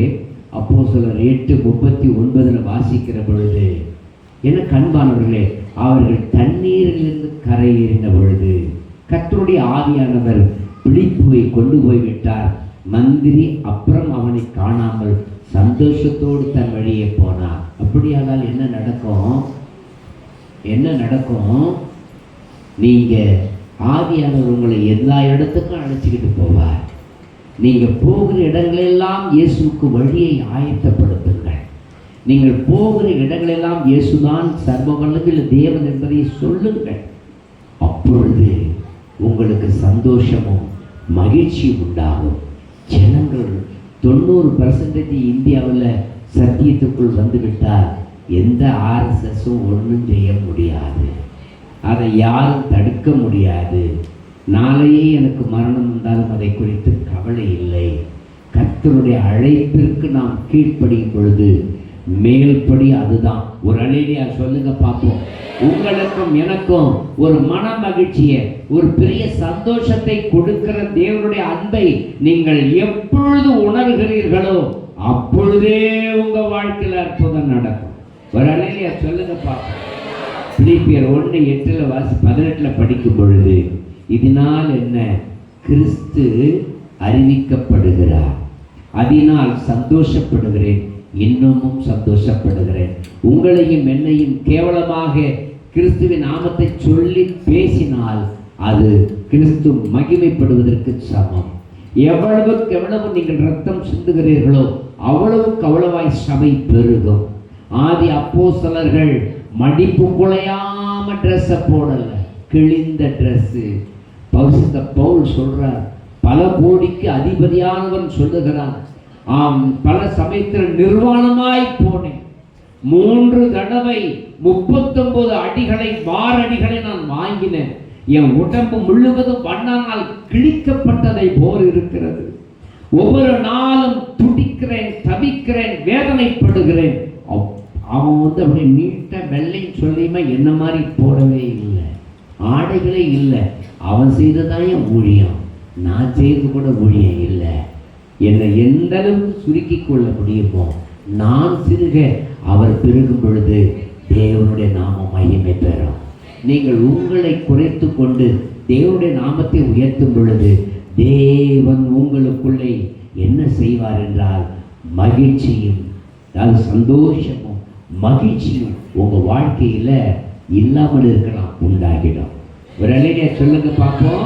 அப்போஸ்தலர் 8:39 வாசிக்கிற பொழுது, எனக்கு அன்பானவர்களே, அவர்கள் தண்ணீரிலிருந்து கரையேறின பொழுது கர்த்தருடைய ஆவியானவர் பிலிப்புவை கொண்டு போய்விட்டார். மந்திரி அப்புறம் அவனை காணாமல் சந்தோஷத்தோடு தன் வழியே போனார். அப்படியானால் என்ன நடக்கும்? நீங்க ஆவியானவர் உங்களை எல்லா இடத்துக்கும் அழைச்சிக்கிட்டு போவார். நீங்க போகிற இடங்களெல்லாம் இயேசுக்கு வழியை ஆயத்தப்படுத்துங்கள். நீங்கள் போகிற இடங்களெல்லாம் இயேசுதான் சர்வ வல்லமையுள்ள தேவன் என்பதை சொல்லுங்கள். அப்பொழுது உங்களுக்கு சந்தோஷமும் மகிழ்ச்சியும் உண்டாகும். ஜனங்கள் 90% இந்தியாவில் சத்தியத்துக்குள் வந்துவிட்டால் எந்த RSSும் ஒன்றும் செய்ய முடியாது. அதை யாரும் தடுக்க முடியாது. நாளையே எனக்கு மரணம் வந்தாலும் அதை குறித்து கவலை இல்லை. கர்த்தருடைய அழைப்பிற்கு நாம் கீழ்ப்படியும் பொழுது மேல்படி அதுதான். ஒரு அலையிலையா சொல்லுங்க பார்ப்போம். உங்களுக்கும் எனக்கும் ஒரு மன மகிழ்ச்சியை, ஒரு பெரிய சந்தோஷத்தை கொடுக்கிற தேவனுடைய அன்பை நீங்கள் எப்பொழுது உணர்கிறீர்களோ அப்பொழுதே உங்க வாழ்க்கையில் அற்புதம் நடக்கும். ஒரு அலையிலையா சொல்லுங்க பார்ப்போம். பிலிப்பியர் 1:8-18 படிக்கும் பொழுது, இதனால் என்ன? கிறிஸ்து அறிவிக்கப்படுகிறார், அதனால் சந்தோஷப்படுகிறேன், இன்னமும் சந்தோஷப்படுகிறேன். உங்களையும் என்னையும் கேவலமாக கிறிஸ்துவின் நாமத்தை சொல்லி பேசினால் அது கிறிஸ்து மகிமைப்படுவதற்கு சமம். எவ்வளவுக்கு எவ்வளவு நீங்கள் ரத்தம் சிந்துகிறீர்களோ அவ்வளவுக்கு அவ்வளவாய் சபை பெருகும். ஆதி அப்போஸ்தலர்கள் மடிப்பு குலையாம ட்ரெஸ்ஸை போடல, கிழிந்த ட்ரெஸ்ஸு. பரிசுத்த பவுல் சொல்றார், பல கோடிக்கு அதிபதியானவன் சொல்லுகிறான், ஆம், பல சமயத்தில் நிர்வாணமாய் போனேன். 3 தடவை 39 அடிகளை, மாரடிகளை நான் வாங்கினேன். என் உடம்பு முழுவதும் வண்ணானால் கிழிக்கப்பட்டதை போல் இருக்கிறது. ஒவ்வொரு நாளும் துடிக்கிறேன், தவிக்கிறேன், வேதனைப்படுகிறேன். அவன் அப்படி நீட்ட வெள்ளைன்னு சொல்லியுமே என்ன மாதிரி போடவே இல்லை, ஆடைகளே இல்லை. அவன் செய்ததான் என் ஊழியம், நான் செய்து கூட ஊழியம் இல்லை. என்னை எந்த அளவுக்கு சுருக்கி கொள்ள முடியுமோ நான் சிறுக, அவர் பெருகும் பொழுது தேவனுடைய நாமம் மகிமை பெறும். நீங்கள் உங்களை குறைத்து கொண்டு தேவனுடைய நாமத்தை உயர்த்தும் பொழுது தேவன் உங்களுக்குள்ளே என்ன செய்வார் என்றால் மகிழ்ச்சியும், அதாவது சந்தோஷமும் மகிழ்ச்சியும் உங்க வாழ்க்கையில இல்லாமல் இருக்கலாம், உண்டாகிடும். ஒரு அல்லேலூயா சொல்லுங்க பார்ப்போம்.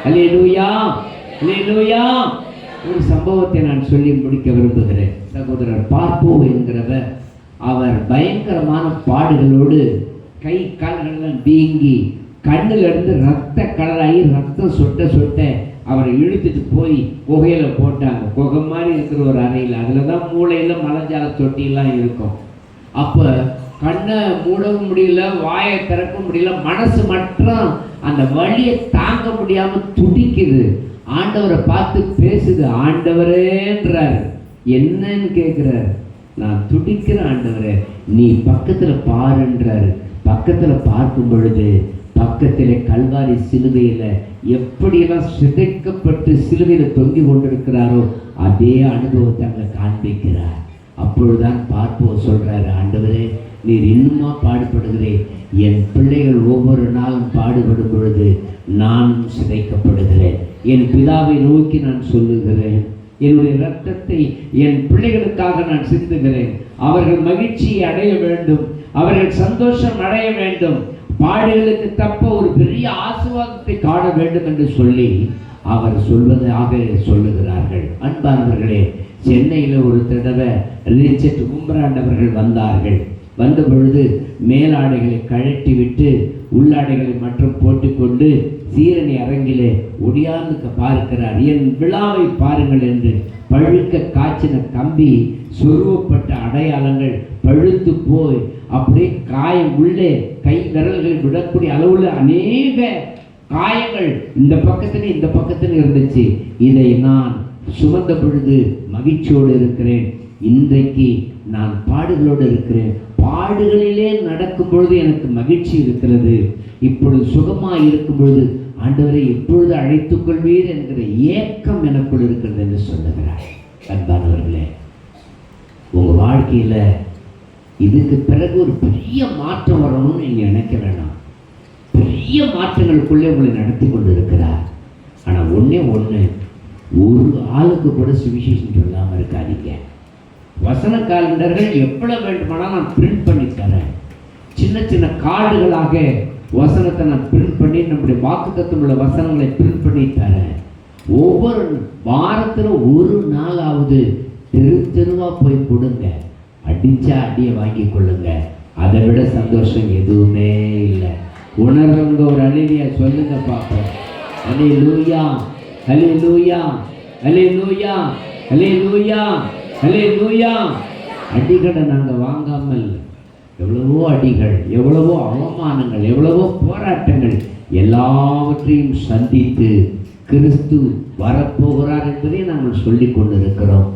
அல்லேலூயா, அல்லேலூயா. ஒரு சம்பவத்தை நான் சொல்லி முடிக்க விரும்புகிறேன். சகோதரர் பார்ப்போ என்கிறவர், அவர் பயங்கரமான பாடுகளோடு கை கால்களெல்லாம் வீங்கி கண்ணிலிருந்து ரத்த கலராகி ரத்தம் சொட்ட சொட்ட அவரை இழுத்துட்டு போய் குகையில போட்டாங்க. குகை மாதிரி இருக்கிற ஒரு அறையில், அதில் தான் மூளையில் மலஞ்சால தொட்டியெல்லாம் இருக்கும். அப்போ கண்ணை மூடவும் முடியல, வாயை திறக்க முடியல, மனசு மட்டும் அந்த வலியை தாங்க முடியாமல் துடிக்குது. ஆண்டவரை பார்த்து பேசுது, ஆண்டவரேன்றார். என்னன்னு கேட்குறார். நான் துடிக்கிற ஆண்டவரே, நீ பக்கத்தில் பாருன்றாரு. பக்கத்தில் பார்க்கும் பொழுது பக்கத்தில் கல்வாரி சிலுவையில் எப்படியெல்லாம் சிதைக்கப்பட்டு சிலுவையில் தொங்கி கொண்டிருக்கிறாரோ அதே அனுபவத்தை அங்கே காண்பிக்கிறார். அப்பொழுதுதான் பார்ப்போம் சொல்றாரு, ஆண்டவரே நீர் இன்னுமா பாடுபடுகிறேன், என் பிள்ளைகள் ஒவ்வொரு நாளும் பாடுபடும் பொழுது நான் சிதைக்கப்படுகிறேன். என் பிதாவை நோக்கி நான் சொல்லுகிறேன், என்னுடைய இரத்தத்தை என் பிள்ளைகளுக்காக நான் சிந்துகிறேன். அவர்கள் மகிழ்ச்சியை அடைய வேண்டும், அவர்கள் சந்தோஷம் அடைய வேண்டும், பாடுகளுக்கு தப்ப ஒரு பெரிய ஆசீர்வாதத்தை காண வேண்டும் என்று சொல்லி அவர் சொல்வதாக சொல்லுகிறார்கள். அன்பானவர்களே, சென்னையில் ஒரு தடவை ரிச்சர்ட் உம்ராண்ட் அவர்கள் வந்தார்கள். வந்த பொழுது மேலாடைகளை கழட்டி விட்டு உள்ளாடைகளை மற்றும் போட்டுக்கொண்டு சீரணி அரங்கிலே ஒடியாந்து பார்க்கிறார். என் விழாவை பாருங்கள் என்று பழுக்க காய்ச்சின கம்பி, சொருவப்பட்ட அடையாளங்கள் பழுத்து போய் அப்படியே காயம் உள்ளே கை விரல்கள் விடக்கூடிய அளவுல அநேக காயங்கள் இந்த பக்கத்தில் இருந்துச்சு. இதை நான் சுமந்த பொழுது மகிழ்ச்சியோடு இருக்கிறேன். இன்றைக்கு நான் பாடுகளோடு இருக்கிறேன். பாடுகளிலே நடக்கும் பொழுது எனக்கு மகிழ்ச்சி இருக்கிறது. இப்பொழுது சுகமாக இருக்கும் பொழுது ஆண்டவரை எப்பொழுது அழைத்துக் கொள்வீர் என்கிற ஏக்கம் எனக்குள் இருக்கிறது என்று சொல்லுகிறார். அன்பானவர்களே, உங்க வாழ்க்கையில இதுக்கு பிறகு ஒரு பெரிய மாற்றம் வரணும்னு நீங்க நினைக்க வேண்டாம். பெரிய மாற்றங்களுக்குள்ளே உங்களை நடத்தி கொண்டு இருக்கிறார். ஆனா ஒண்ணு ஒரு ஆளுக்கு கூட சுவிசேஷம் சொல்லாம இருக்காதீங்க. வசன காலண்டர்கள் எவ்வளவு வேண்டுமானால் நான் பிரிண்ட் பண்ணி தரேன். சின்ன சின்ன கார்டுகளாக வசனத்தை நான் பிரிண்ட் பண்ணி நம்முடைய வாக்குத்தத்தம் உள்ள வசனங்களை பிரிண்ட் பண்ணி தரேன். ஒவ்வொரு வாரத்தில் ஒரு நாளாவது தெருவா போய் கொடுங்க. அடிச்சா அடியை வாங்கி கொள்ளுங்க. அதை விட சந்தோஷம் எதுவுமே இல்லை. உணர்றவங்க ஒரு அலிலியா சொல்லுங்க பார்ப்போம். அல்லேலூயா, அல்லேலூயா, அல்லேலூயா, அல்லேலூயா, அல்லேலூயா. அடிகளை நாங்கள் வாங்காமல் எவ்வளவோ அடிகள், எவ்வளவோ அவமானங்கள், எவ்வளவோ போராட்டங்கள் எல்லாவற்றையும் சந்தித்து கிறிஸ்து வரப்போகிறார் என்பதை நாங்கள் சொல்லிக் கொண்டிருக்கிறோம்.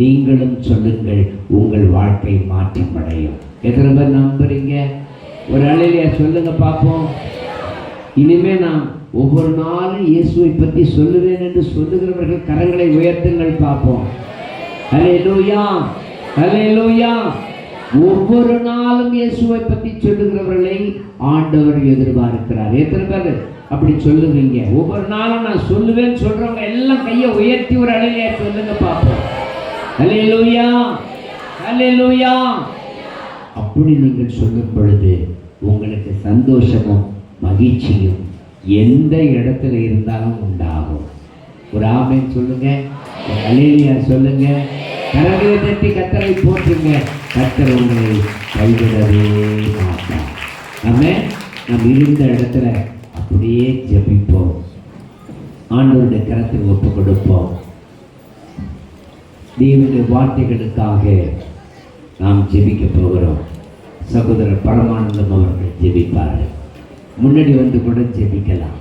நீங்களும் சொல்லுங்கள், உங்கள் வாழ்க்கை மாற்றம் அடையும். எத்தனை பேர் நம்புறீங்க? ஒரு அலையிலையா சொல்லுங்க பார்ப்போம். இனிமே நான் ஒவ்வொரு நாளும் இயேசுவை பற்றி சொல்லுவேன் என்று சொல்லுகிறவர்கள் கரங்களை உயர்த்துங்கள் பார்ப்போம். அல்லேலூயா, அல்லேலூயா. ஒவ்வொரு நாளும் இயேசுவை பற்றி சொல்லுகிறவர்களை ஆண்டவர் எதிர்பார்க்கிறார். எத்தனை பேர் அப்படி சொல்லுவீங்க? ஒவ்வொரு நாளும் நான் சொல்லுவேன் சொல்றவங்க எல்லாம் கையை உயர்த்தி ஒரு அலையிலையா சொல்லுங்க பார்ப்போம். அல்லேலூயா, அல்லேலூயா. அப்படி நீங்கள் சொல்லும் பொழுது உங்களுக்கு சந்தோஷமும் மகிழ்ச்சியும் எந்த இடத்துல இருந்தாலும் உண்டாகும். ஒரு ஆமென் சொல்லுங்க, ஒரு அல்லேலூயா சொல்லுங்க. கரங்களை தட்டி கர்த்தரை போற்றுங்க. கர்த்தர் உங்களை கைவிடவே மாட்டார். ஆமென். நாம் இருந்த இடத்துல அப்படியே ஜெபிப்போம். ஆண்டவருடைய கரத்தில் ஒப்பு கொடுப்போம். தேவனுடைய வார்த்தைகளுக்காக நாம் ஜெபிக்க போகிறோம். சகோதரர் பரமானந்தம் அவர்கள் ஜெபிப்பார்கள். முன்னாடி வந்து கூட ஜெபிக்கலாம்.